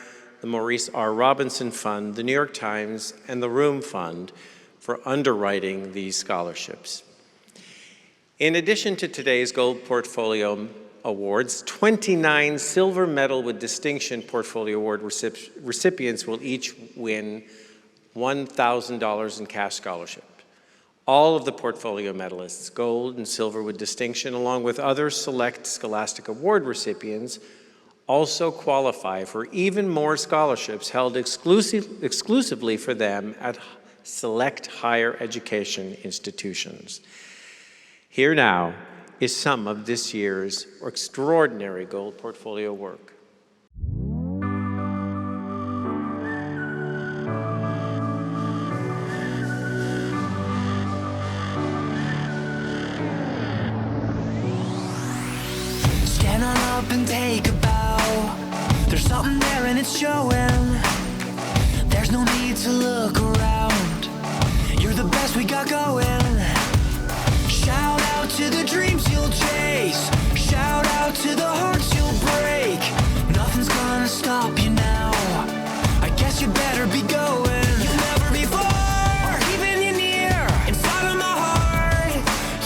the Maurice R. Robinson Fund, the New York Times, and the Room Fund for underwriting these scholarships. In addition to today's Gold Portfolio Awards, 29 Silver Medal with Distinction Portfolio Award recipients will each win $1,000 in cash scholarship. All of the portfolio medalists, gold and silver with distinction, along with other select Scholastic Award recipients, also qualify for even more scholarships held exclusively for them at select higher education institutions. Here now is some of this year's extraordinary Gold Portfolio work. Stand on up and take a bow. There's something there and it's showing. There's no need to look around. You're the best we got going. Shout out to the dreams you'll chase. Shout out to the hearts you'll break. Nothing's gonna stop you now. I guess you better be going. You'll never before, keeping you near. Inside of my heart,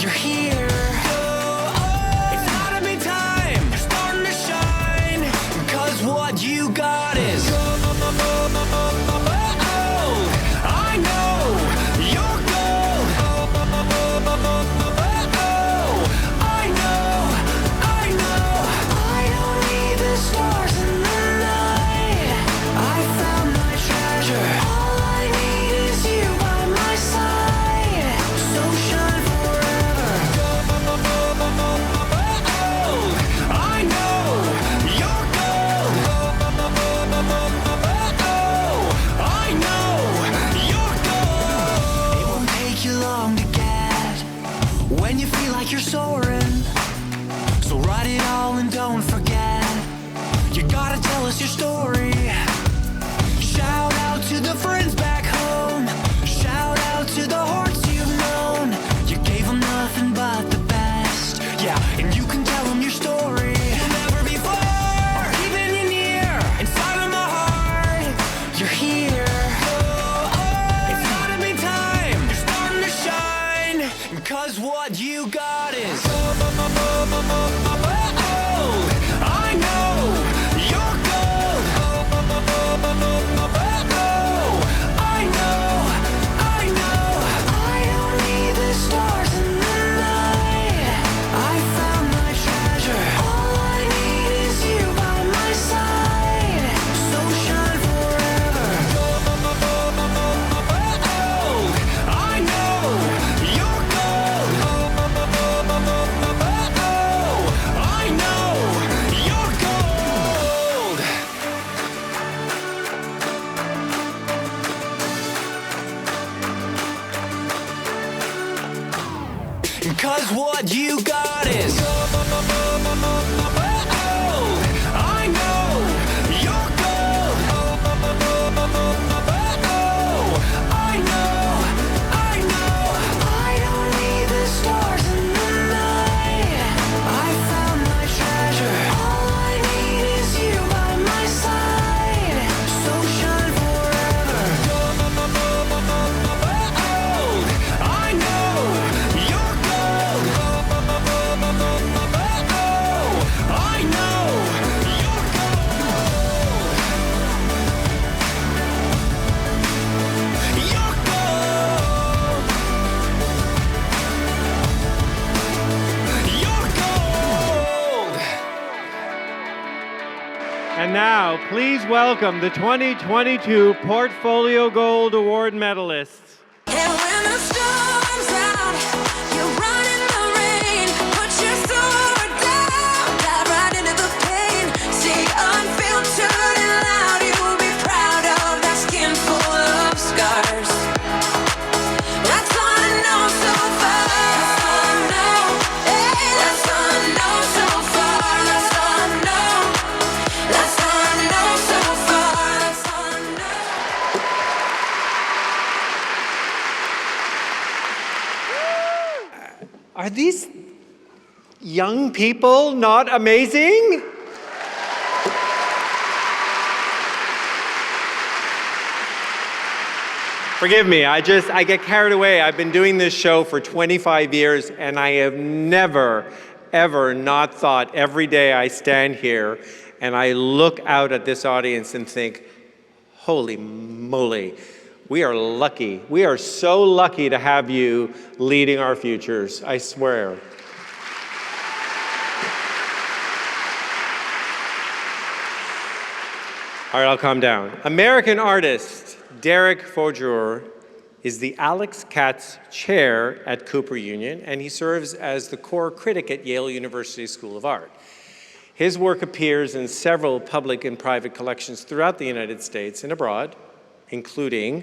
you're here. It's not a big time, you're starting to shine. Cause what you got is I know you're gold. I don't need the stars in the night. I found my treasure. All I need is you by my side. So shine forever. I know you're gold. I know you're gold. It won't take you long to get when you feel like you're soaring. So write it all and don't forget. You gotta tell us your story. Shout out to the friends back home. Shout out to the hearts you've known. You gave them nothing but the best. Yeah, and you can tell them your story. You'll never be far, and you got is gold. I know you're gold. I know I don't need the stars in the night. I found my treasure. All I need is you by my side. So shine forever. Gold. I know you're gold. I know you're gold. You're gold. You're gold. And now, please welcome the 2022 Portfolio Gold Award medalists. And when the storm's out, you run in the rain, put your sword down, dive right into the pain. Stay unfiltered and loud, you will be proud of that skin full of scars. That's all I know so far. That's all I know. Hey, that's all I know so far. That's all I know. That's all I know so far. That's all I know. Are these young people not amazing? Forgive me, I get carried away. I've been doing this show for 25 years and I have never, ever not thought every day I stand here and I look out at this audience and think, holy moly, we are lucky. We are so lucky to have you leading our futures, I swear. All right, I'll calm down. American artist Derek Fourjour is the Alex Katz Chair at Cooper Union, and he serves as the core critic at Yale University School of Art. His work appears in several public and private collections throughout the United States and abroad, including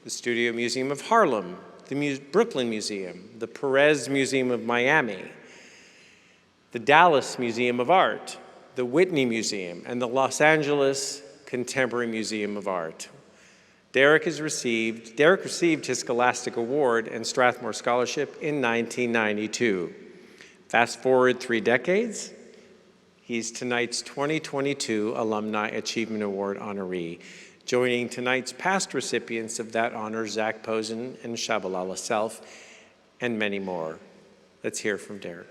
the Studio Museum of Harlem, the Brooklyn Museum, the Perez Museum of Miami, the Dallas Museum of Art, the Whitney Museum, and the Los Angeles Contemporary Museum of Art. Derek received his Scholastic Award and Strathmore Scholarship in 1992. Fast forward 3 decades, he's tonight's 2022 Alumni Achievement Award honoree, joining tonight's past recipients of that honor, Zach Posen and Shabalala Self, and many more. Let's hear from Derek.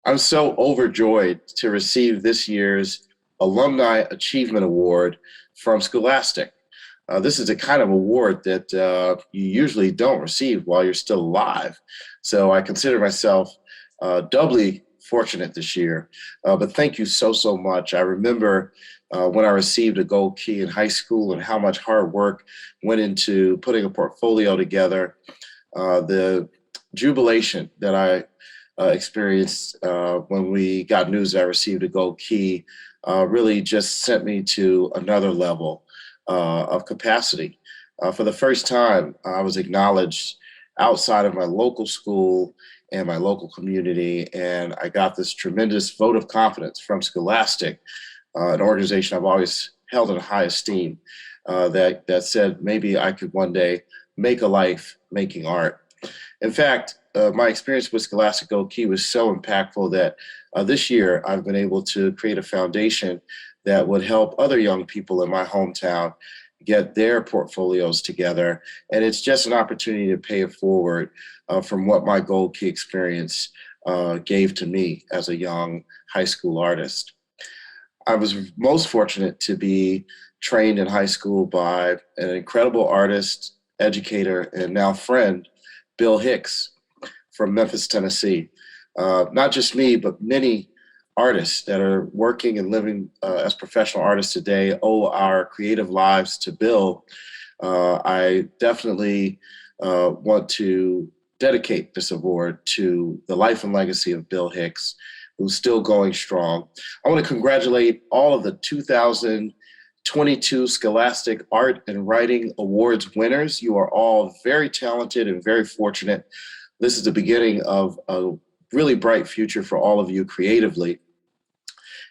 I'm so overjoyed to receive this year's Alumni Achievement Award from Scholastic. This is a kind of award that you usually don't receive while you're still alive. So I consider myself doubly fortunate this year. But thank you so, so much. I remember when I received a gold key in high school and how much hard work went into putting a portfolio together. The jubilation that I experienced when we got news that I received a gold key really just sent me to another level of capacity. For the first time, I was acknowledged outside of my local school and my local community, and I got this tremendous vote of confidence from Scholastic, an organization I've always held in high esteem, that said maybe I could one day make a life making art. In fact, my experience with Scholastic Gold Key was so impactful that this year I've been able to create a foundation that would help other young people in my hometown get their portfolios together. And it's just an opportunity to pay it forward from what my Gold Key experience gave to me as a young high school artist. I was most fortunate to be trained in high school by an incredible artist, educator, and now friend, Bill Hicks from Memphis, Tennessee. Not just me, but many artists that are working and living as professional artists today owe our creative lives to Bill. I definitely want to dedicate this award to the life and legacy of Bill Hicks, who's still going strong. I want to congratulate all of the 2022 Scholastic Art and Writing Awards winners. You are all very talented and very fortunate. This is the beginning of a really bright future for all of you creatively.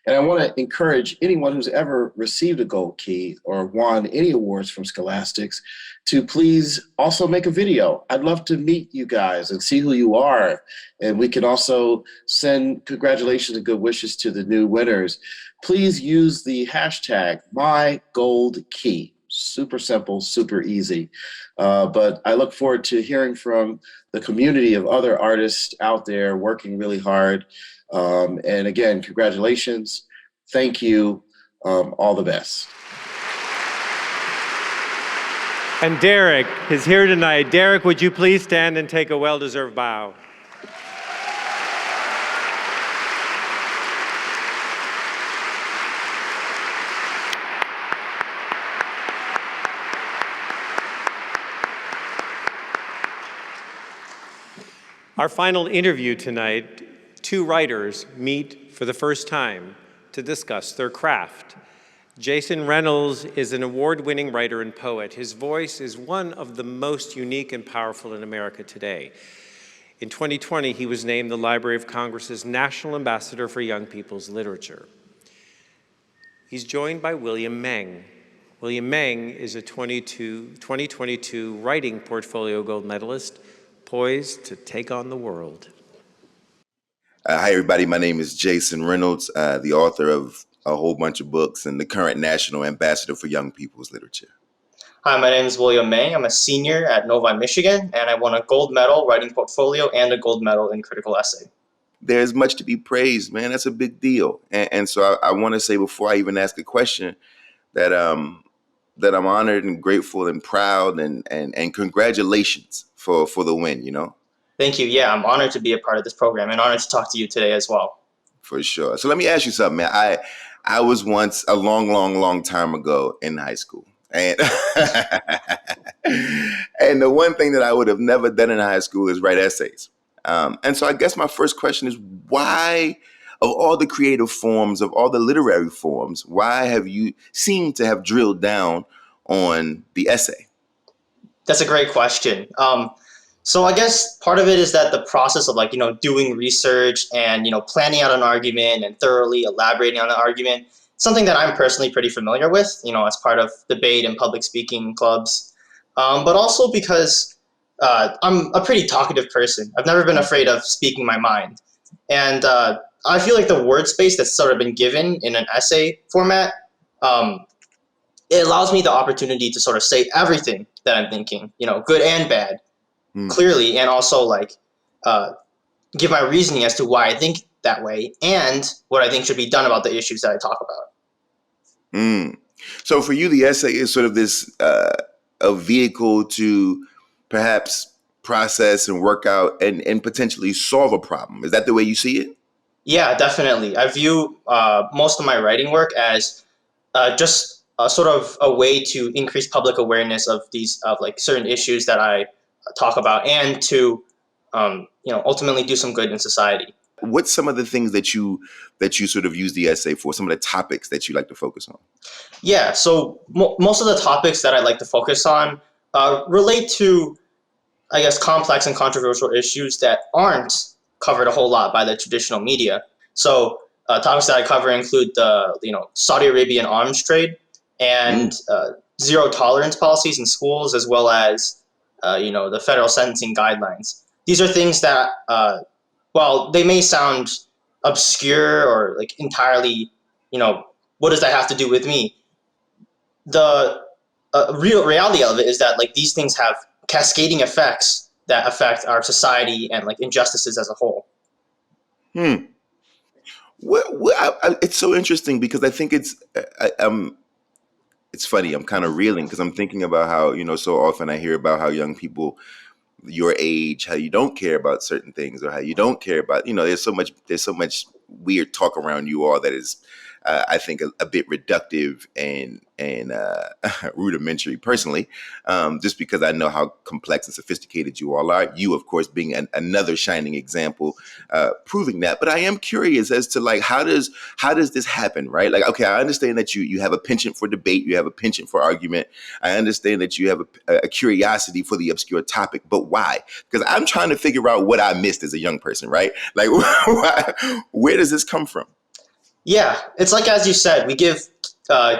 And I want to encourage anyone who's ever received a Gold Key or won any awards from Scholastics to please also make a video. I'd love to meet you guys and see who you are. And we can also send congratulations and good wishes to the new winners. Please use the hashtag #MyGoldKey. Super simple, super easy. But I look forward to hearing from the community of other artists out there working really hard. And again, congratulations. Thank you. All the best. And Derek is here tonight. Derek, would you please stand and take a well-deserved bow? Our final interview tonight, two writers meet for the first time to discuss their craft. Jason Reynolds is an award-winning writer and poet. His voice is one of the most unique and powerful in America today. In 2020, he was named the Library of Congress's National Ambassador for Young People's Literature. He's joined by William Meng. William Meng is a 2022 Writing Portfolio Gold Medalist, poised to take on the world. Hi, everybody. My name is Jason Reynolds, the author of a whole bunch of books and the current National Ambassador for Young People's Literature. Hi, my name is William Meng. I'm a senior at Novi, Michigan, and I won a gold medal writing portfolio and a gold medal in critical essay. There's much to be praised, man. That's a big deal. And so I want to say before I even ask a question that I'm honored and grateful and proud and congratulations for the win, you know? Thank you. Yeah, I'm honored to be a part of this program and honored to talk to you today as well. For sure. So let me ask you something, man. I was once a long time ago in high school. And and the one thing that I would have never done in high school is write essays. And so I guess my first question is, why, of all the creative forms, of all the literary forms, why have you seemed to have drilled down on the essay? That's a great question. So I guess part of it is that the process of doing research and, planning out an argument and thoroughly elaborating on the argument, something that I'm personally pretty familiar with, as part of debate and public speaking clubs. But also because I'm a pretty talkative person. I've never been afraid of speaking my mind. And I feel like the word space that's sort of been given in an essay format, it allows me the opportunity to sort of say everything that I'm thinking, good and bad, clearly, and also give my reasoning as to why I think that way and what I think should be done about the issues that I talk about. So for you, the essay is sort of this a vehicle to perhaps process and work out and potentially solve a problem. Is that the way you see it? Yeah, definitely. I view most of my writing work as just sort of a way to increase public awareness of certain issues that I talk about and to ultimately do some good in society. What's some of the things that you sort of use the essay for? Some of the topics that you like to focus on? Yeah, so most of the topics that I like to focus on relate to, I guess, complex and controversial issues that aren't covered a whole lot by the traditional media. So topics that I cover include the Saudi Arabian arms trade and zero tolerance policies in schools, as well as the federal sentencing guidelines. These are things that, while they may sound obscure or entirely, what does that have to do with me? The real reality of it is that these things have cascading effects that affect our society and injustices as a whole. It's so interesting because I think it's funny. I'm kind of reeling because I'm thinking about how, so often I hear about how young people your age, how you don't care about certain things or how you don't care about, there's so much weird talk around you all that is I think, a bit reductive and rudimentary personally, just because I know how complex and sophisticated you all are. You, of course, being another shining example, proving that. But I am curious as to like how does this happen, right? Like, okay, I understand that you have a penchant for debate, you have a penchant for argument. I understand that you have a curiosity for the obscure topic, but why? Because I'm trying to figure out what I missed as a young person, right? Like, where does this come from? Yeah, it's like as you said, we give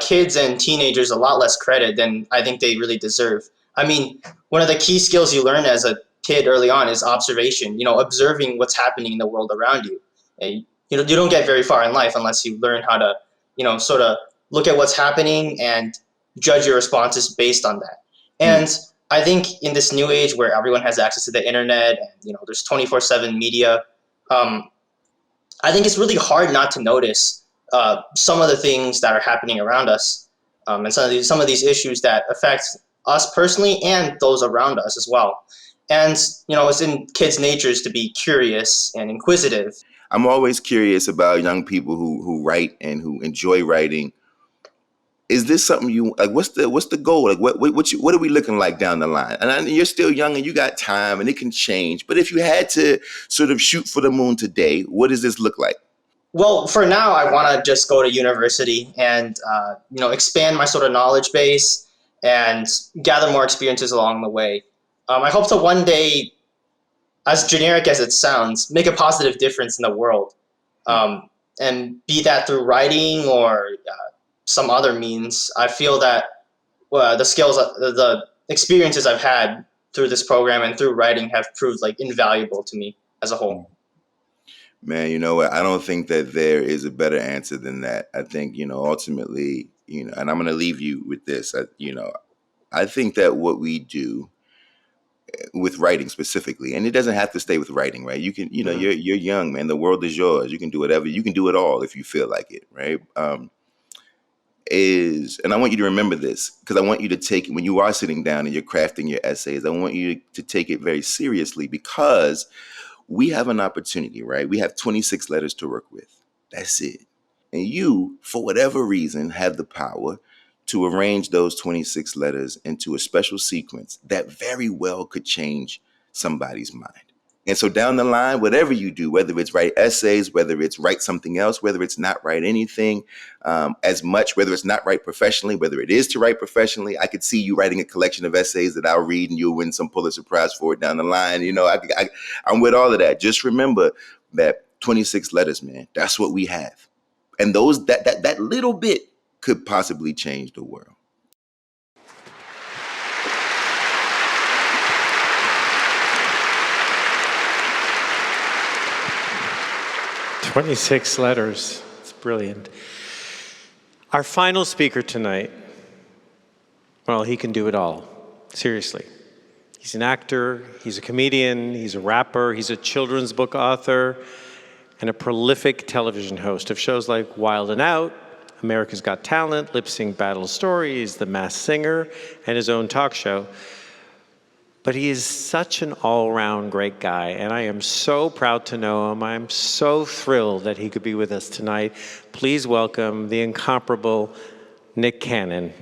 kids and teenagers a lot less credit than I think they really deserve. I mean, one of the key skills you learn as a kid early on is observation. Observing what's happening in the world around you. And, you don't get very far in life unless you learn how to, sort of look at what's happening and judge your responses based on that. And I think in this new age where everyone has access to the internet and there's 24/7 media, I think it's really hard not to notice some of the things that are happening around us, and some of these issues that affect us personally and those around us as well. And it's in kids' natures to be curious and inquisitive. I'm always curious about young people who write and who enjoy writing. Is this something you like? What's the goal? Like, what are we looking like down the line? And you're still young and you got time and it can change. But if you had to sort of shoot for the moon today, what does this look like? Well, for now, I want to just go to university and expand my sort of knowledge base and gather more experiences along the way. I hope to one day, as generic as it sounds, make a positive difference in the world, and be that through writing or some other means. I feel that the skills, the experiences I've had through this program and through writing have proved like invaluable to me as a whole. Man, you know what? I don't think that there is a better answer than that. I think, ultimately, and I'm going to leave you with this. I think that what we do with writing specifically, and it doesn't have to stay with writing, right? You can, you're young, man. The world is yours. You can do whatever. You can do it all if you feel like it, right? And I want you to remember this because I want you to take it when you are sitting down and you're crafting your essays. I want you to take it very seriously because we have an opportunity, right? We have 26 letters to work with. That's it. And you, for whatever reason, have the power to arrange those 26 letters into a special sequence that very well could change somebody's mind. And so down the line, whatever you do, whether it's write essays, whether it's write something else, whether it's not write anything as much, whether it's not write professionally, whether it is to write professionally, I could see you writing a collection of essays that I'll read and you'll win some Pulitzer Prize for it down the line. I'm with all of that. Just remember that 26 letters, man, that's what we have. And those that little bit could possibly change the world. 26 letters. It's brilliant. Our final speaker tonight, well, he can do it all. Seriously. He's an actor, he's a comedian, he's a rapper, he's a children's book author, and a prolific television host of shows like Wild 'N Out, America's Got Talent, Lip Sync Battle Stories, The Masked Singer, and his own talk show. But he is such an all-around great guy, and I am so proud to know him. I am so thrilled that he could be with us tonight. Please welcome the incomparable Nick Cannon.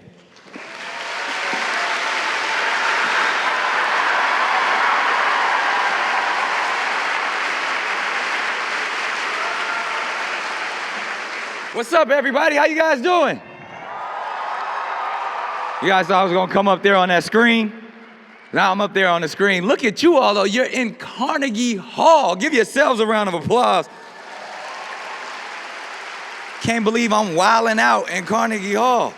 What's up, everybody? How you guys doing? You guys thought I was gonna come up there on that screen? Now I'm up there on the screen. Look at you all, though. You're in Carnegie Hall. Give yourselves a round of applause. Can't believe I'm wilding out in Carnegie Hall.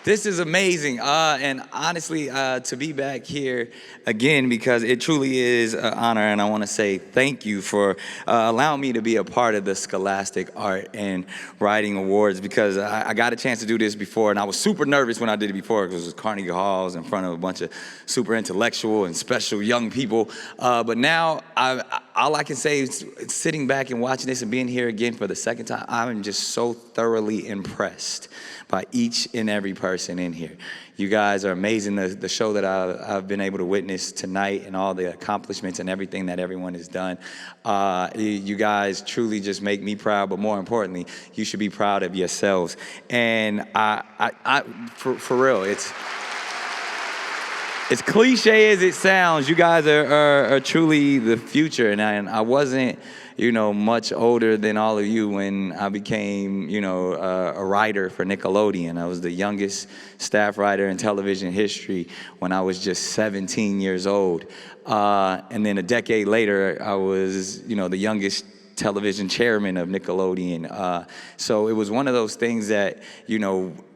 This is amazing. And honestly, to be back here again, because it truly is an honor, and I want to say thank you for allowing me to be a part of the Scholastic Art and Writing Awards, because I got a chance to do this before, and I was super nervous when I did it before, because it was Carnegie Halls in front of a bunch of super intellectual and special young people. But now all I can say is sitting back and watching this and being here again for the second time, I'm just so thoroughly impressed by each and every person in here. You guys are amazing. The show that I've been able to witness tonight and all the accomplishments and everything that everyone has done, you guys truly just make me proud, but more importantly, you should be proud of yourselves. And for real, it's as cliche as it sounds, you guys are truly the future. And I wasn't, much older than all of you when I became, a writer for Nickelodeon. I was the youngest staff writer in television history when I was just 17 years old. And then a decade later, I was, the youngest television chairman of Nickelodeon. So it was one of those things that,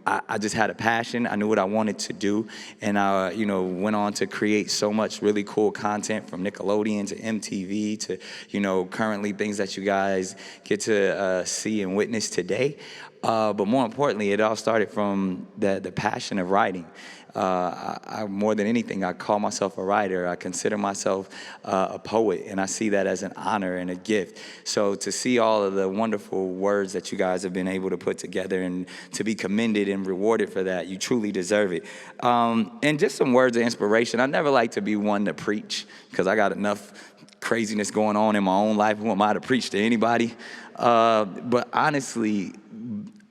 I just had a passion. I knew what I wanted to do, and I, went on to create so much really cool content from Nickelodeon to MTV to, currently things that you guys get to see and witness today. But more importantly, it all started from the passion of writing. I, more than anything, I call myself a writer. I consider myself a poet, and I see that as an honor and a gift. So to see all of the wonderful words that you guys have been able to put together and to be commended and rewarded for that, you truly deserve it. And just some words of inspiration. I never like to be one to preach because I got enough craziness going on in my own life. Who am I to preach to anybody? But honestly,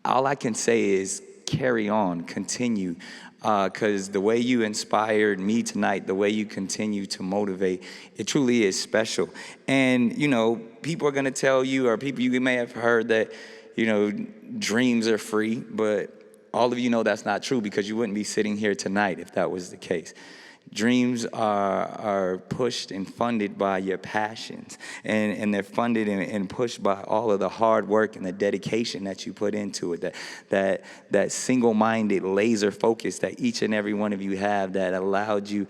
all I can say is carry on, continue. Because the way you inspired me tonight, the way you continue to motivate, it truly is special. And, people are going to tell you, or people you may have heard that, dreams are free, but all of you know that's not true because you wouldn't be sitting here tonight if that was the case. Dreams are pushed and funded by your passions, and they're funded and pushed by all of the hard work and the dedication that you put into it, that single-minded laser focus that each and every one of you have that allowed you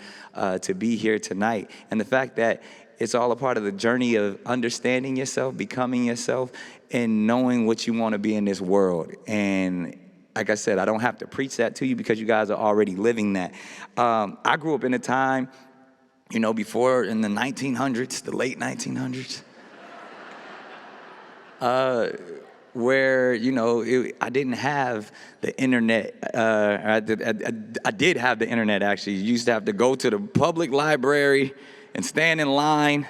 to be here tonight. And the fact that it's all a part of the journey of understanding yourself, becoming yourself, and knowing what you want to be in this world. And like I said, I don't have to preach that to you because you guys are already living that. I grew up in a time, before in the 1900s, the late 1900s, where, I didn't have the internet. I did have the internet, actually. You used to have to go to the public library and stand in line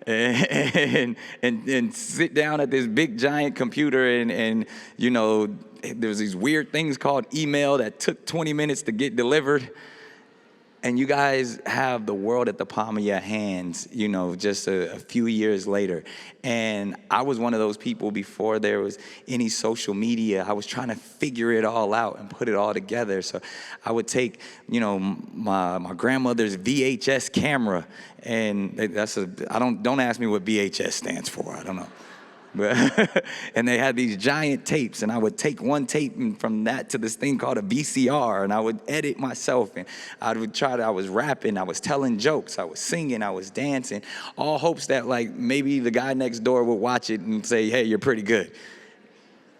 and sit down at this big giant computer and there's these weird things called email that took 20 minutes to get delivered. And you guys have the world at the palm of your hands, just a few years later. And I was one of those people before there was any social media. I was trying to figure it all out and put it all together. So I would take, my grandmother's VHS camera, and don't ask me what VHS stands for. I don't know. And they had these giant tapes, and I would take one tape and from that to this thing called a VCR, and I would edit myself, and I was rapping, I was telling jokes, I was singing, I was dancing, all hopes that maybe the guy next door would watch it and say, hey, you're pretty good.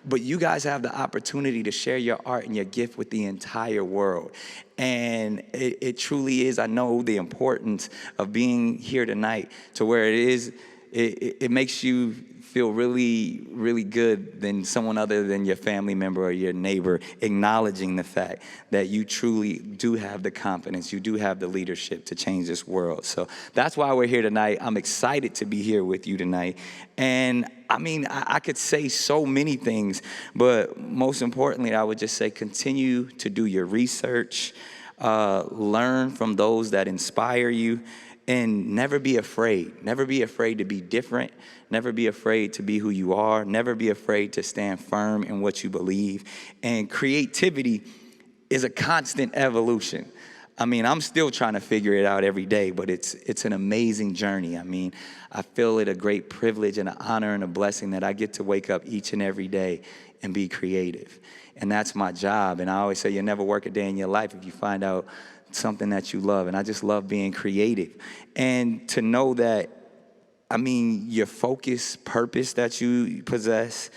But you guys have the opportunity to share your art and your gift with the entire world. And it truly is, I know the importance of being here tonight to where it makes you feel really, really good than someone other than your family member or your neighbor acknowledging the fact that you truly do have the confidence, you do have the leadership to change this world. So that's why we're here tonight. I'm excited to be here with you tonight. And I could say so many things, but most importantly, I would just say continue to do your research, learn from those that inspire you, and never be afraid. Never be afraid to be different. Never be afraid to be who you are. Never be afraid to stand firm in what you believe. And creativity is a constant evolution. I'm still trying to figure it out every day, but it's an amazing journey. I feel it a great privilege and an honor and a blessing that I get to wake up each and every day and be creative. And that's my job. And I always say you'll never work a day in your life if you find out something that you love. And I just love being creative. And to know that, your focus, purpose that you possess,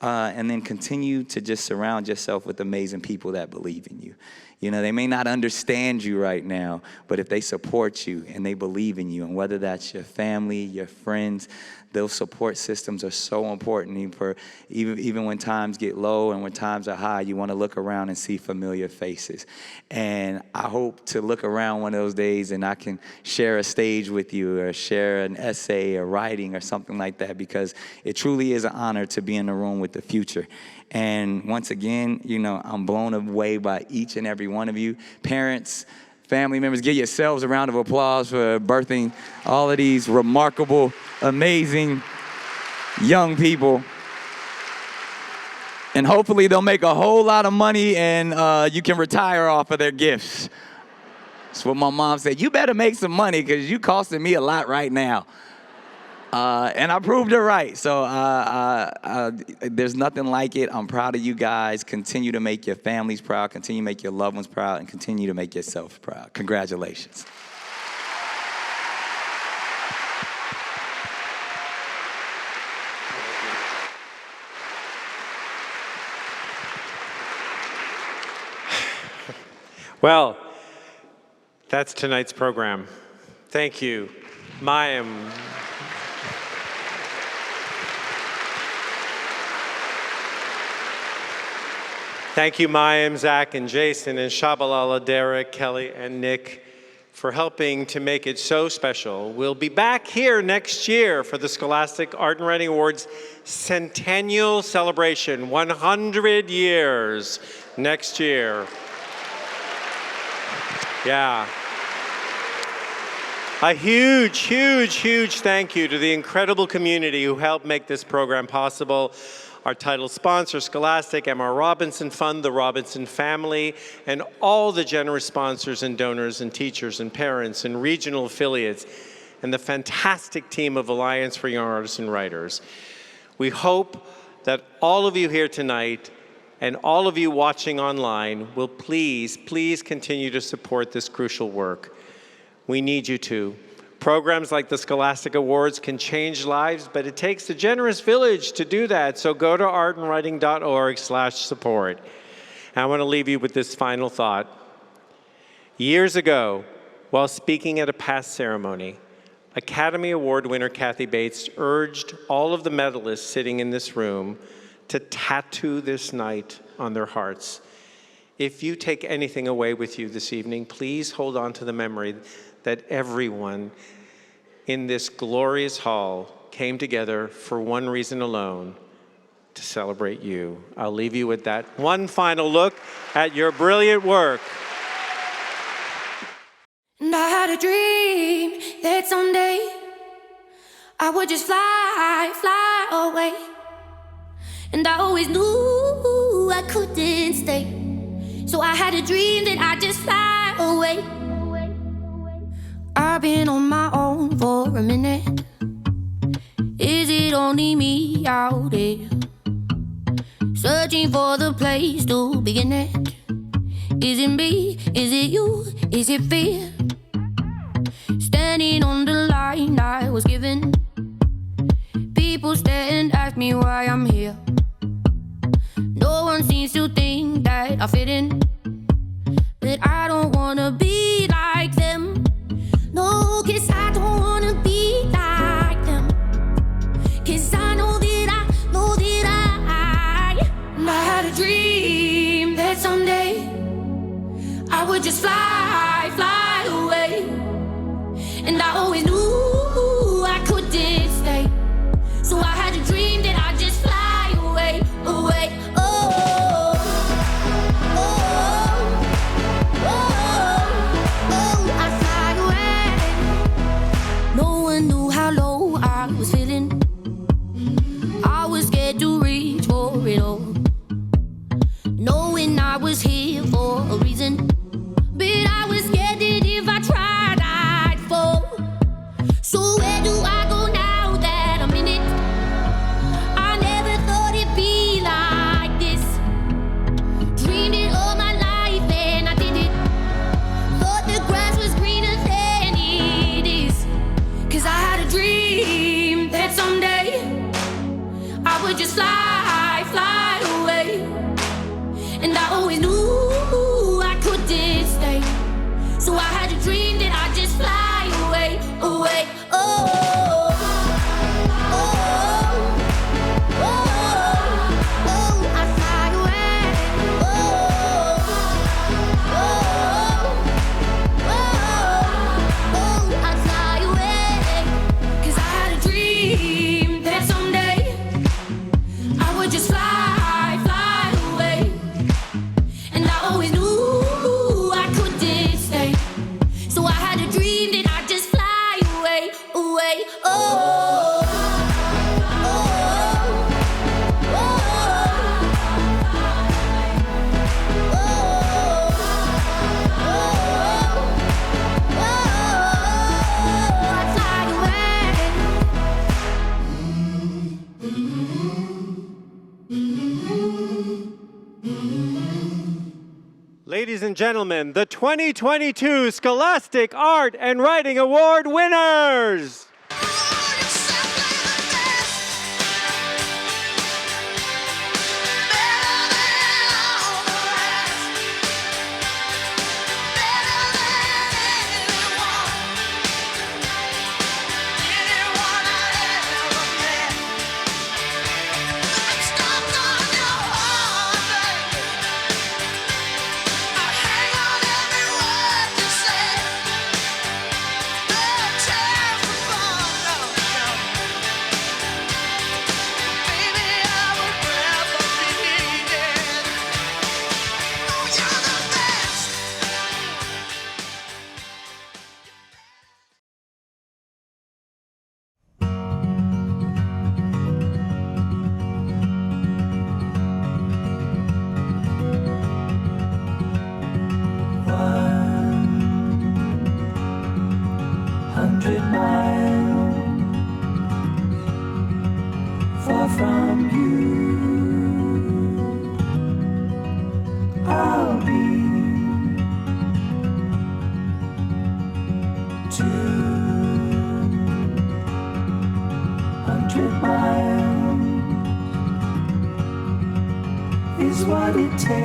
and then continue to just surround yourself with amazing people that believe in you. You know, they may not understand you right now, but if they support you and they believe in you, and whether that's your family, your friends, those support systems are so important. Even when times get low and when times are high, you want to look around and see familiar faces. And I hope to look around one of those days and I can share a stage with you or share an essay or writing or something like that, because it truly is an honor to be in the room with the future. And once again, you know, I'm blown away by each and every one of you. Parents, family members, give yourselves a round of applause for birthing all of these remarkable, amazing young people. And hopefully they'll make a whole lot of money and you can retire off of their gifts. That's what my mom said. You better make some money because you costing me a lot right now. And I proved her right. So there's nothing like it. I'm proud of you guys. Continue to make your families proud. Continue to make your loved ones proud. And continue to make yourself proud. Congratulations. Well, that's tonight's program. Thank you, Mayim. Thank you, Mayim, Zach, and Jason, and Shabalala, Derek, Kelly, and Nick for helping to make it so special. We'll be back here next year for the Scholastic Art and Writing Awards Centennial Celebration, 100 years next year. Yeah. A huge, huge, huge thank you to the incredible community who helped make this program possible. Our title sponsor, Scholastic, M.R. Robinson Fund, the Robinson family, and all the generous sponsors and donors and teachers and parents and regional affiliates, and the fantastic team of Alliance for Young Artists and Writers. We hope that all of you here tonight and all of you watching online will please, please continue to support this crucial work. We need you to. Programs like the Scholastic Awards can change lives, but it takes a generous village to do that. So go to artandwriting.org/support. I want to leave you with this final thought. Years ago, while speaking at a past ceremony, Academy Award winner Kathy Bates urged all of the medalists sitting in this room to tattoo this night on their hearts. If you take anything away with you this evening, please hold on to the memory that everyone in this glorious hall came together for one reason alone, to celebrate you. I'll leave you with that one final look at your brilliant work. And I had a dream that someday I would just fly away. And I always knew I couldn't stay. So I had a dream that I'd just fly away. I've been on my own for a minute. Is it only me out there? Searching for the place to begin it. Is it me? Is it you? Is it fear? Standing on the line I was given. People stare and ask me why I'm here. No one seems to think that I fit in. But I don't wanna be like them. No, 'cause I don't wanna be like them. 'Cause I know that I had a dream that someday I would just fly away. And I always knew I couldn't stay. So I had a dream that I'd just fly away. Oh, I fly away. No one knew how low I was feeling. I was scared to reach for it all, knowing I was here for a reason. But I was scared that if I tried, I'd fall. So where do I go now that I'm in it? I never thought it'd be like this. Dreamed it all my life and I did it. Thought the grass was greener than it is. 'Cause I had a dream that someday I would just fly away. And I always knew Ladies and gentlemen, the 2022 Scholastic Art and Writing Award winners! Far from you, I'll be 200 miles is what it takes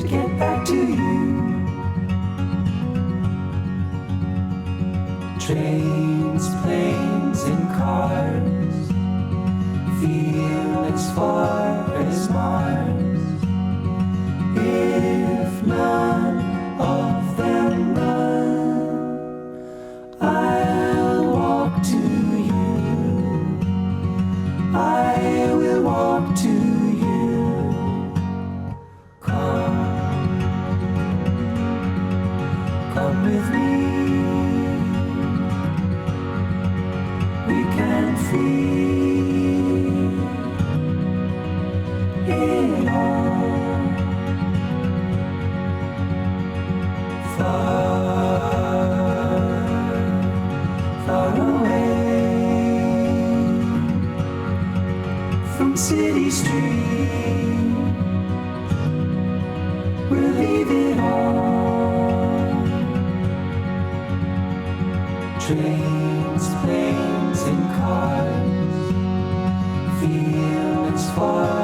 to get back to you. Trains, planes, and cars feel as far as Mars. If none of them run, I'll walk to you. I will walk to you. Come with me. We can feel it all. Far, far away from city street, we'll leave it all. Trains, planes, and cars feel as far